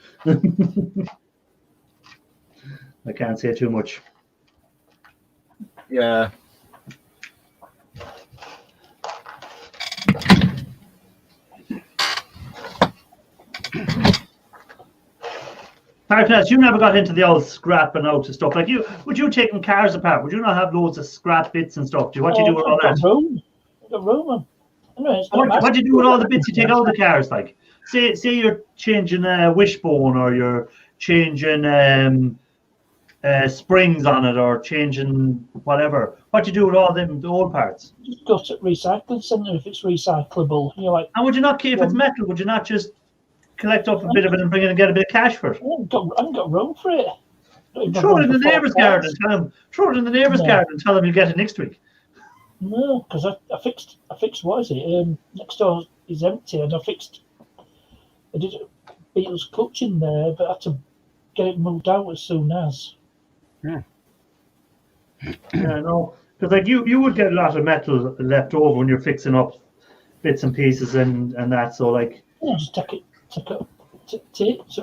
I can't say too much. Yeah. Parkness, you never got into the old scrapping out of stuff. Like would you taking cars apart? Would you not have loads of scrap bits and stuff? What do you do with all that? The room. What do you do with all the bits you take out of the cars? Like, say you're changing a wishbone or you're changing springs on it or changing whatever. What do you do with all them the old parts? Just go to recycling centre if it's recyclable. You're like, And would you not, if it's metal, would you not just collect up a bit of it and bring it and get a bit of cash for it? I haven't got room for it. Throw it in the neighbour's garden and tell them. Throw it in the neighbour's garden and tell them you'll get it next week. No, because I fixed. What is it? Next door is empty, and I did a Beatles clutch in there, but I had to get it moved out as soon as. Yeah, no, because like you would get a lot of metal left over when you're fixing up bits and pieces and that. So like, Yeah, just take it, tip.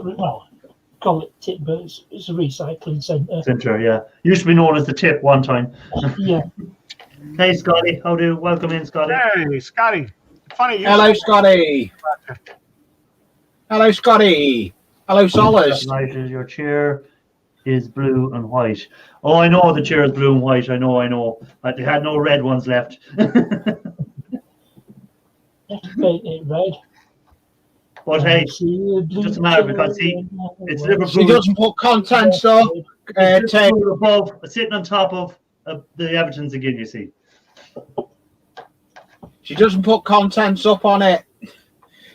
Well, call it tip, but it's a recycling centre. Centre, yeah, used to be known as the tip one time. Yeah. Hey Scotty, how do you welcome in, Scotty? Hey, Scotty. Funny. Hello, Scotty. Hello, Scotty. Hello, Solace. Your chair is blue and white. Oh, I know the chair is blue and white. I know. But they had no red ones left. You have to paint it red. But hey, just a matter because see, it's Liverpool. She doesn't put contents up. It's Liverpool above, sitting on top of the Evertons again. You see. She doesn't put contents up on it.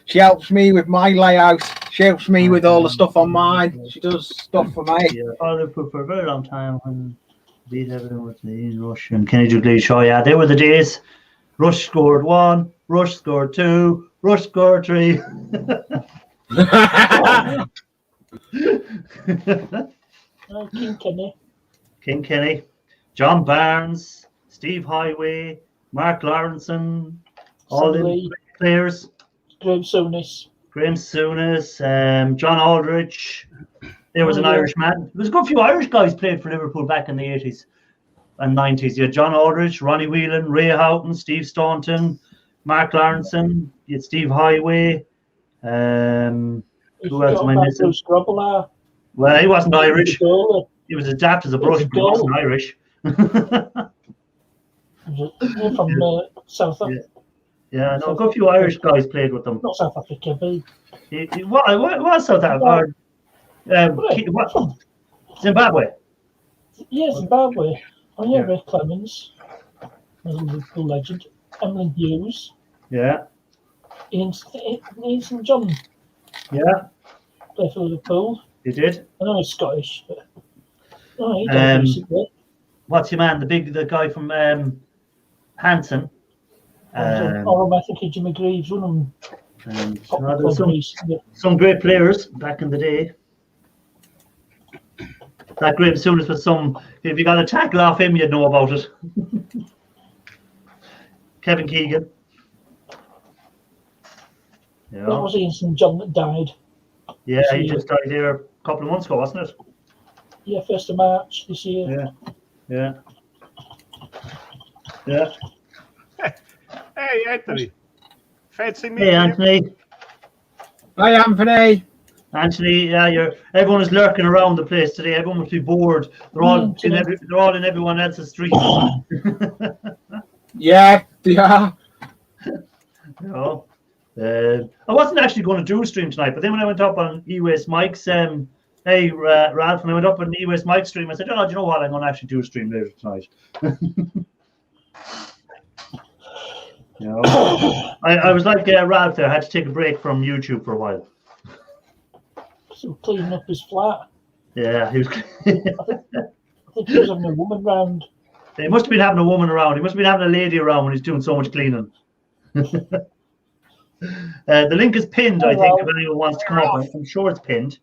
She helps me with my layout. She helps me with all the stuff on mine. She does stuff for me. Yeah, I Liverpool for a very long time when beat Everton with the Rush and Kenny Dalglish. Oh yeah, they were the days. Rush scored 1, Rush scored 2, Rush scored 3. King Kenny, John Barnes, Steve Highway, Mark Lawrenson, all the players. Graham Souness, John Aldrich. There was an Irish man. There was a good few Irish guys played for Liverpool back in the 80s and 90s. You had John Aldrich, Ronnie Whelan, Ray Houghton, Steve Staunton, Mark Lawrenson, you had Steve Highway. Who else am I missing? Well, he wasn't Irish. He was adapt as a brush, but he wasn't Irish. From South Africa. Yeah, no, a good few Irish guys played with them. Not South Africa, but what was South Africa? Zimbabwe. Yeah, Zimbabwe. Oh yeah, Ray Clemens, a Liverpool legend. Emlyn Hughes. Yeah. Ian St John. Yeah. Played for Liverpool. He did. I know he's Scottish, but he done decently. What's your man? The guy from Hanson. I think Jimmy Greaves won them. Some great players back in the day. That Graham Souness was some. If you got a tackle off him, you'd know about it. Kevin Keegan. Yeah. That was Ian St John that died. Yeah, he just died there a couple of months ago, wasn't it? Yeah, 1st of March this year. Yeah. Hey, Anthony. Fancy me. Hey, Anthony. Hi, Anthony. Anthony, yeah, everyone is lurking around the place today. Everyone must be bored. They're all in everyone else's street. Yeah, they are. No. I wasn't actually going to do a stream tonight, but then when I went up on Ewaste Mike's, hey Ralph, when I went up on Ewaste Mike's stream, I said, oh, do you know what? I'm going to actually do a stream later tonight. I was like Ralph there. I had to take a break from YouTube for a while. So cleaning up his flat. Yeah, he was. I think he was having a woman round. He must have been having a woman around. He must have been having a lady around when he's doing so much cleaning. The link is pinned, I think, if anyone wants to come up. I'm sure it's pinned.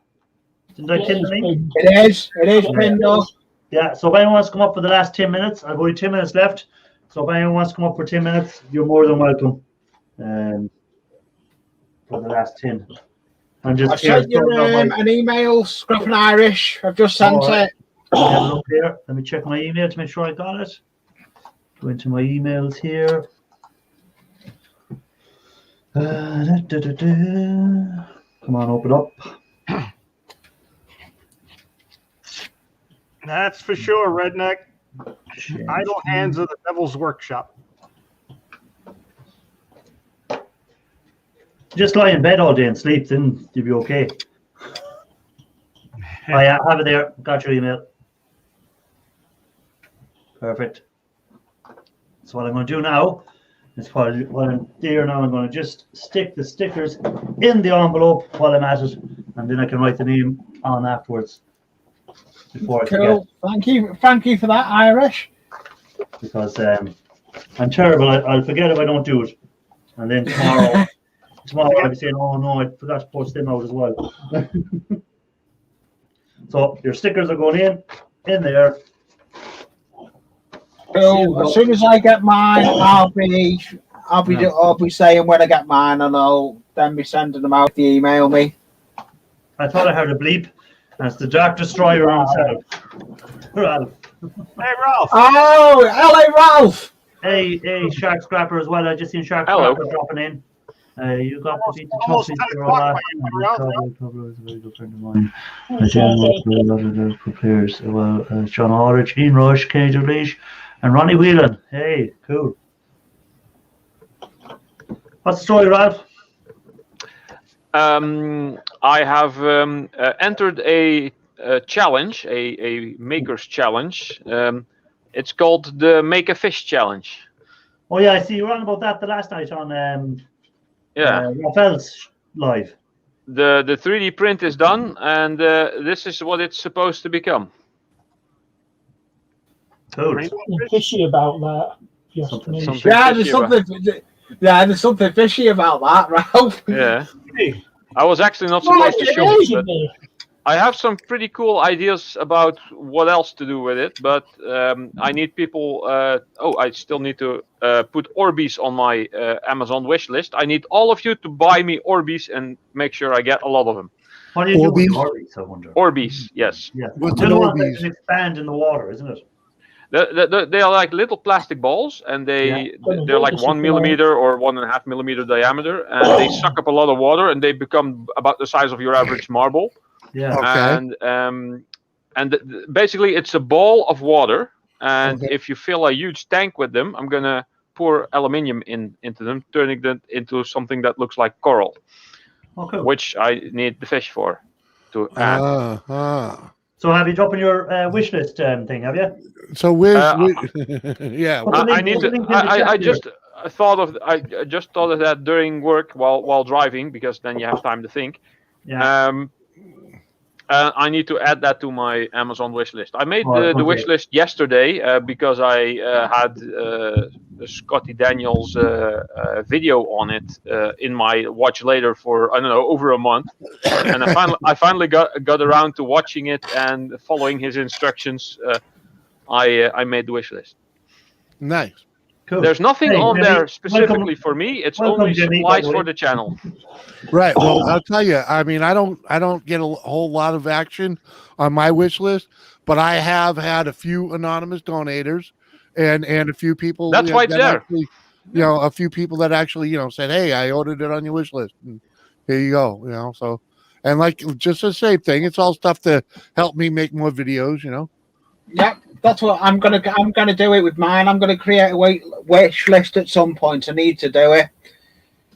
Didn't I pin the link? It is pinned off. Yeah, so if anyone wants to come up for the last 10 minutes, I've only 10 minutes left. So if anyone wants to come up for 10 minutes, you're more than welcome. For the last 10. I've sent you an email, Scruffin' Irish. I've just sent it. Have a look here. Let me check my email to make sure I got it. Go into my emails here. Come on, open up. That's for sure, redneck. Idle hands of the devil's workshop. Just lie in bed all day and sleep, then you'll be okay. Oh yeah, have it there. Got your email. Perfect. So what I'm going to do now is while I'm there now, I'm going to just stick the stickers in the envelope while I'm at it, and then I can write the name on afterwards before I forget. Cool. Thank you for that, Irish. Because I'm terrible. I'll forget if I don't do it, and then tomorrow I'll be saying, "Oh no, I forgot to post them out as well." So your stickers are going in there. Cool. As soon as I get mine, I'll be saying when I get mine, and I'll then be sending them out. If you email me. I thought I heard a bleep. That's the Dark Destroyer himself. Ralph. Hey, Ralph. Oh, hello, Ralph. Hey, Shark Scrapper as well. I just seen Shark Hello. Scrapper dropping in. You got to beat the Almost toughest 10 for o'clock all by you, Ralph. Cover is a very good friend of mine. I do a lot of those prepares. Well, John Aldrich, Ian Rush, Kenny Dalglish, and Ronnie Whelan. Hey, cool. What's the story, Ralph? I have entered a challenge, a maker's challenge. It's called the Make a Fish Challenge. Oh yeah, I see you were on about that the last night on Raphael's live. The 3D print is done, and this is what it's supposed to become. Cool. Something fishy about that. Yes, Something me. fishy. Yeah, there's something fishy about that, Ralph. Yeah. Hey, I was actually not supposed to show it, Fishy but me. I have some pretty cool ideas about what else to do with it, but I need people. I still need to put Orbeez on my Amazon wish list. I need all of you to buy me Orbeez and make sure I get a lot of them. What do you do with Orbeez? Orbeez, I wonder? Orbeez, yes. Yeah. What's The an one that Orbeez? can expand in the water, isn't it? They are like little plastic balls, and they're like 1 millimeter or 1.5 millimeter diameter, and they suck up a lot of water, and they become about the size of your average marble. Yeah. Okay. And basically it's a ball of water, and Okay. if you fill a huge tank with them, I'm gonna pour aluminium into them, turning them into something that looks like coral, Oh, cool. which I need the fish for to add. So have you dropped in your wish list thing? Have you? So where's yeah? I need to. I just thought of that during work while driving, because then you have time to think. Yeah. I need to add that to my Amazon wish list. I made Right, the okay. wish list yesterday because I had Scotty Daniels video on it in my watch later for, I don't know, over a month, and I finally got around to watching it and following his instructions. I made the wish list. Nice. Cool. There's nothing Hey, on Jimmy, there specifically welcome- for me. It's welcome, only Jimmy, supplies by the way. for the channel. Right. Well, I'll tell you. I mean, I don't get a whole lot of action on my wish list, but I have had a few anonymous donators and a few people. That's why it's that there. actually, a few people that actually, said, "Hey, I ordered it on your wish list." And here you go. So, and like just the same thing. It's all stuff to help me make more videos. Yep, that's what I'm gonna do it with mine. I'm gonna create a wish list at some point. I need to do it.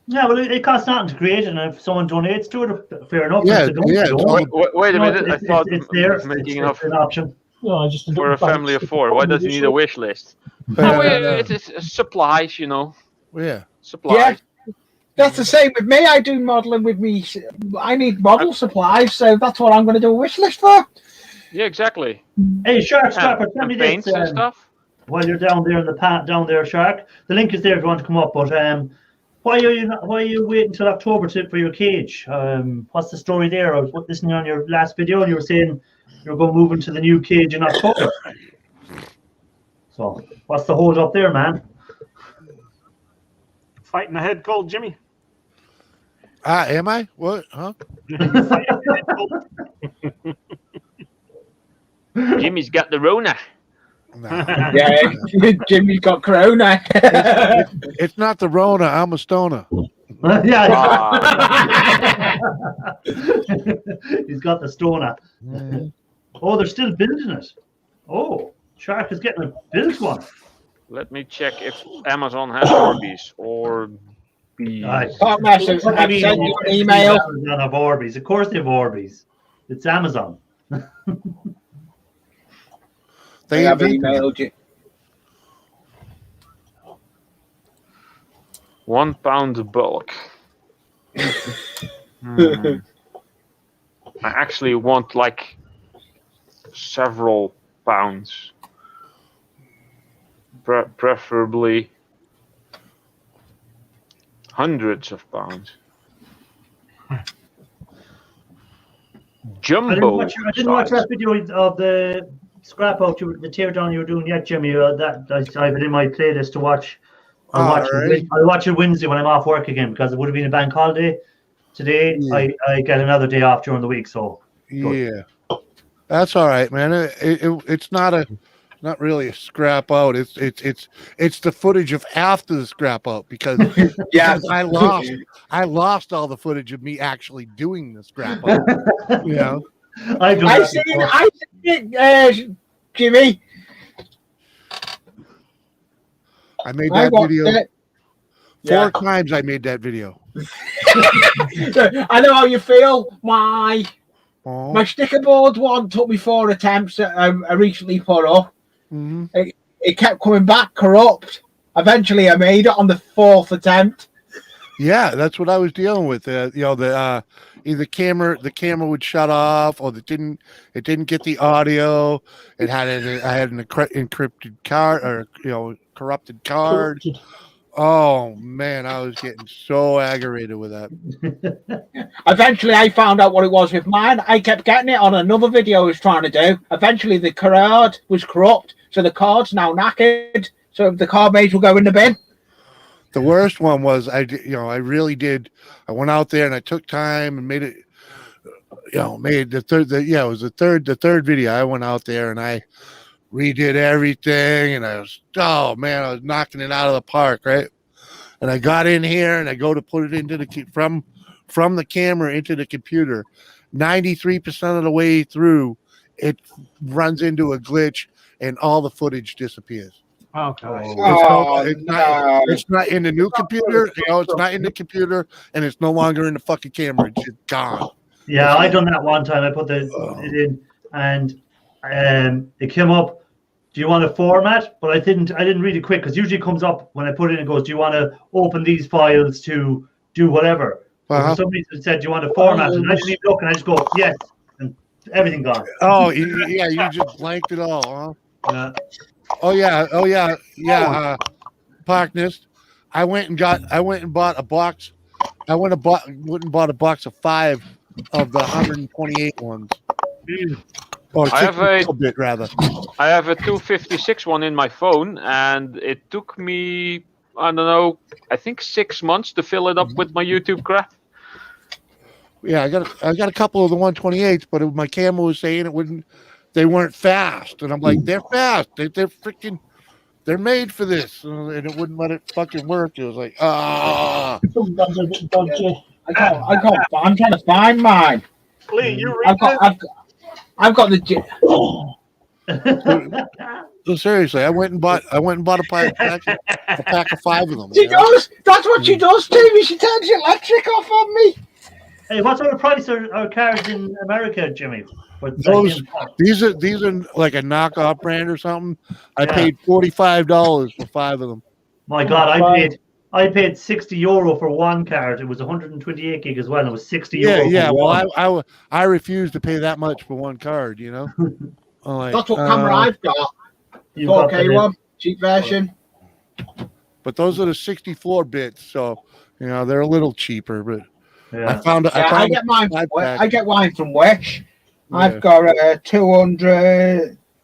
Yeah, well, it costs nothing to create it, and if someone donates to it, fair enough. Yeah, If they don't, yeah, they don't. totally. Wait a No, minute. I thought it's there. making It's enough an option. No, I just for a family of 4. Why does he need a wish list? It's supplies, Yeah. supplies. That's the same with me. I do modeling with me. I need model supplies, so that's what I'm gonna do a wish list for. Yeah, exactly. Hey, Shark Scrapper, tell me And this. paints and stuff. While you're down there in the path, down there, Shark. The link is there if you want to come up. But why are you waiting until October for your cage? What's the story there? I was listening on your last video, and you were saying you're going to move into the new cage in October. So what's the hold up there, man? fighting the head cold, Jimmy. Am I? What? Huh? Jimmy's got the Rona. No. Yeah, Jimmy's got corona. It's not the Rona. I'm a stoner. Yeah. Ah. He's got the stoner. Oh, they're still building it. Oh, Shark is getting a built one. Let me check if Amazon has Orbeez or Nice. Park Master, I've sent you an email. Amazon have Orbeez. Of course they have Orbeez. It's Amazon. I've emailed you. 1 pound bulk. I actually want like several pounds, preferably hundreds of pounds. Jumbo. I didn't watch that video of the scrap out, the teardown you were doing yet, Jimmy. That I have it in my playlist to watch. I'll watch it Wednesday when I'm off work again, because it would have been a bank holiday today. Yeah. I get another day off during the week, so yeah, that's all right, man. It's not really a scrap out. It's the footage of after the scrap out, because because I lost all the footage of me actually doing the scrap out. You know, I seen it, Jimmy. I made that video 4 times. I made that video. I know how you feel. My sticker board one took me 4 attempts that I recently put up. Mm-hmm. It kept coming back corrupt. Eventually, I made it on the 4th attempt. Yeah, that's what I was dealing with. Either the camera would shut off, or it didn't get the audio. I had an encrypted card, or corrupted card. Oh man, I was getting so aggravated with that. Eventually, I found out what it was with mine. I kept getting it on another video I was trying to do. Eventually, the card was corrupt, so the card's now knackered. So the card may as well go in the bin. The worst one was I really did. I went out there and I took time and made it. Made the third. It was the third video. I went out there and I redid everything, and I was knocking it out of the park, right? And I got in here and I go to put it into from the camera into the computer. 93% of the way through, it runs into a glitch and all the footage disappears. Okay. It's not in the new computer. It's not in the computer, and it's no longer in the fucking camera. It's just gone. Yeah, I done that one time. I put it in, and it came up. Do you want to format? But I didn't read it quick, because usually it comes up when I put it in. It goes, do you want to open these files to do whatever? For some reason it said, do you want to format? And I didn't even look, and I just go, yes, and everything gone. Oh yeah, you just blanked it all, huh? Yeah. Oh yeah. Parkness. I went and bought a box. I went and bought a box of 5 of the 128 ones. Or I have a 256 one in my phone, and it took me, I don't know, I think 6 months to fill it up with my YouTube crap. Yeah, I got a couple of the 128s, but my camera was saying they weren't fast, and I'm like, they're fast. They're freaking. They're made for this, and it wouldn't let it fucking work. It was like, Sometimes a bit dodgy. I'm trying to find mine. Lee, you read I've got the. So seriously, I went and bought a pack of 5 of them. She does. That's what she does to me. She turns the electric off on me. Hey, what sort of price are cards in America, Jimmy? These are like a knockoff brand or something. I paid $45 for 5 of them. My God, I paid €60 for one card. It was 128 gig as well. And it was €60. Yeah. Well, I refuse to pay that much for one card. Like, that's what camera I've got. 4K one, cheap version. But those are the 64 bits, so they're a little cheaper. But yeah. I get mine. I get mine from Wish. Yeah. I've got a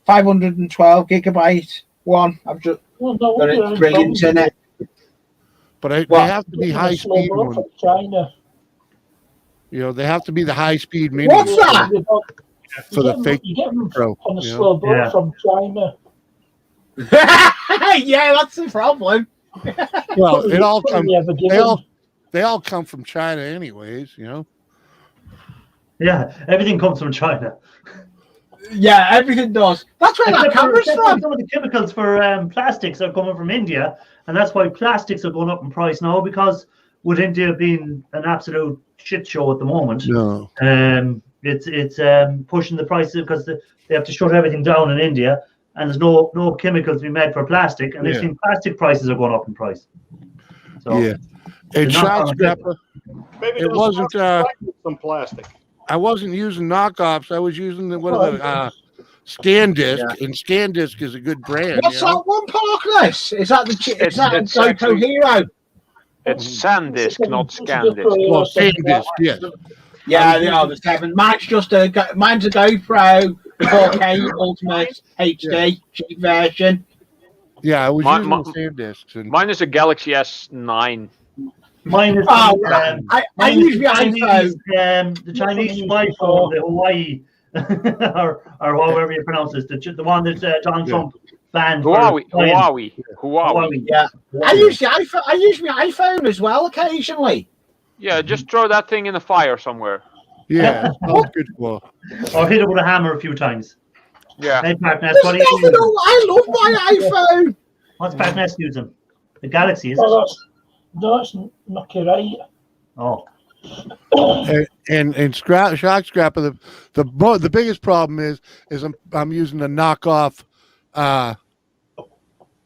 512 gigabyte one. I've just got it brilliant in it. But they have to be high speed ones. China. They have to be the high speed mini. What's that? For the fake Pro. On a slow boat from China. Yeah, that's the problem. Well, it all comes. They all come from China, anyways. Yeah, everything comes from China. Yeah, everything does. That's where that camera's from. Some of the chemicals for plastics are coming from India, and that's why plastics are going up in price now, because with India being an absolute shit show at the moment, it's pushing the prices, because they have to shut everything down in India, and there's no chemicals to be made for plastic, and they've seen plastic prices are going up in price. So. Yeah. And The shock knock-on scrapper, Maybe it those wasn't. some plastic. I wasn't using knockoffs. I was using Scan Disc, and Scan Disc is a good brand. What's that one, Parkless? Is that is that a it's GoPro actually- Hero? It's SanDisk, not ScanDisk. Well, Scan Disc, yes. Yeah, they are the 7. Mine's just mine's a GoPro 4K Ultimate HD cheap version. Yeah, I was My- using my- Scan Discs. And Mine is a Galaxy S9. Mine is Oh, I mine use is my iPhone. The Chinese spy phone, the Hawaii, or however you pronounce it, the one that Donald Trump banned. for spying. Huawei. Yeah, I use the iPhone. I use my iPhone as well occasionally. Yeah, just throw that thing in the fire somewhere. yeah, that's all good for. Or hit it with a hammer a few times. Yeah. Hey, Partners, There's what are you nothing. using? I love my iPhone. What's Partners using? The Galaxy, is it? Well, that's not right. Oh, And shock scrapper. The biggest problem is I'm using a knockoff,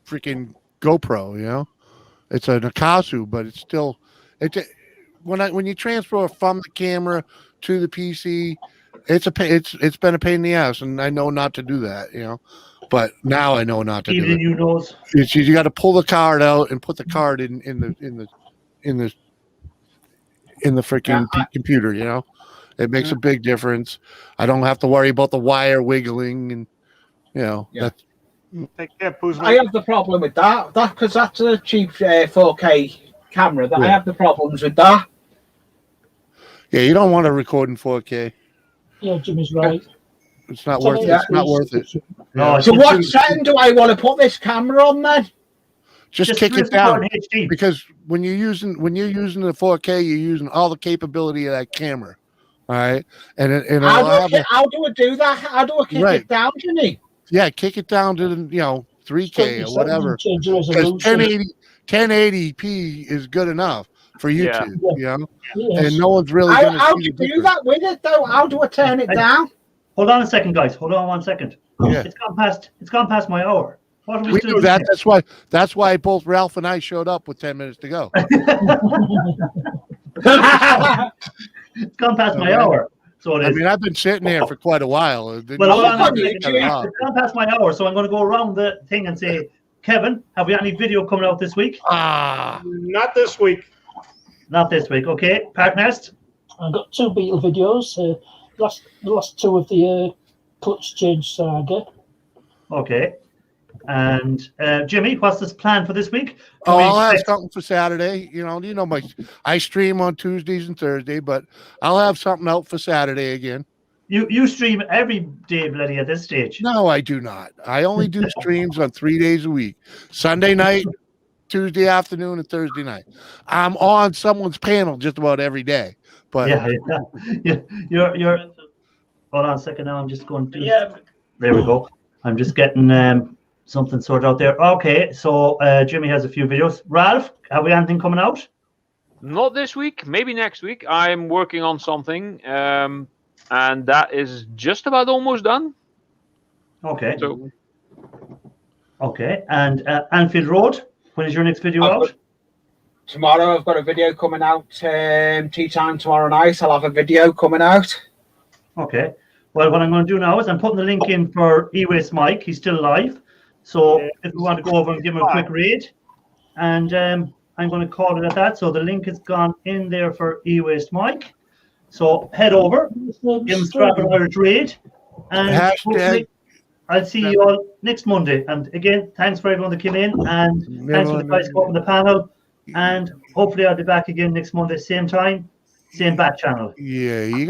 freaking GoPro. You know, it's a Nakasu, but it's still when you transfer from the camera to the PC, it's been a pain in the ass, and I know not to do that. You know, but now I know not to even do it. you knows. You got to pull the card out and put the card in the freaking computer. You know, it makes a big difference. I don't have to worry about the wire wiggling, and you know that's. Take care, Poozman. I have the problem with that because that's a cheap 4K camera. I have the problems with that. Yeah, you don't want to record in 4K. Yeah, Jimmy's right. It's not worth it. It's not worth it. No, So what setting do I want to put this camera on then? Just kick it down, because when you're using the 4K, you're using all the capability of that camera. All right, and how do I do that? How do I kick it down, Jimmy? Yeah, kick it down to 3K or whatever. Change the Because resolution. 1080p is good enough for YouTube. Yeah. You know, Yes. and no one's really going to How see do the you do that with it though? How do I turn it down? Hold on a second, guys. Hold on 1 second. Yeah. It's gone past my hour. What are we We still do that. doing? That's why both Ralph and I showed up with 10 minutes to go. It's gone past my hour. So it is. I mean, I've been sitting there for quite a while. Well, hold on a It's second. It's gone past my hour, so I'm going to go around the thing and say, Kevin, have we any video coming out this week? Not this week. Not this week. Okay. Partners? I've got 2 Beetle videos. The last 2 of the clutch change saga. Okay. And Jimmy, what's this plan for this week? I'll have something for Saturday. You know, I stream on Tuesdays and Thursday, but I'll have something out for Saturday again. You stream every day, bloody, at this stage. No, I do not. I only do streams on 3 days a week: Sunday night, Tuesday afternoon, and Thursday night. I'm on someone's panel just about every day. But You're. Hold on a second. Now I'm just going to. There we go. I'm just getting something sorted out there. Okay, so Jimmy has a few videos. Ralph, have we anything coming out? Not this week. Maybe next week. I'm working on something, and that is just about almost done. Okay. So, okay, and Anfield Road. When is your next video out? Tomorrow I've got a video coming out. Tea time tomorrow night. I'll have a video coming out. Okay. Well, what I'm going to do now is I'm putting the link in for Ewaste Mike. He's still live. So if we want to go over and give him a quick read, and I'm going to call it at that. So the link has gone in there for Ewaste Mike. So head over, give him a Irish read, and hopefully I'll see you all next Monday. And again, thanks for everyone that came in, and thanks for the guys coming on the panel. And hopefully I'll be back again next Monday, same time, same back channel. yeah, you got.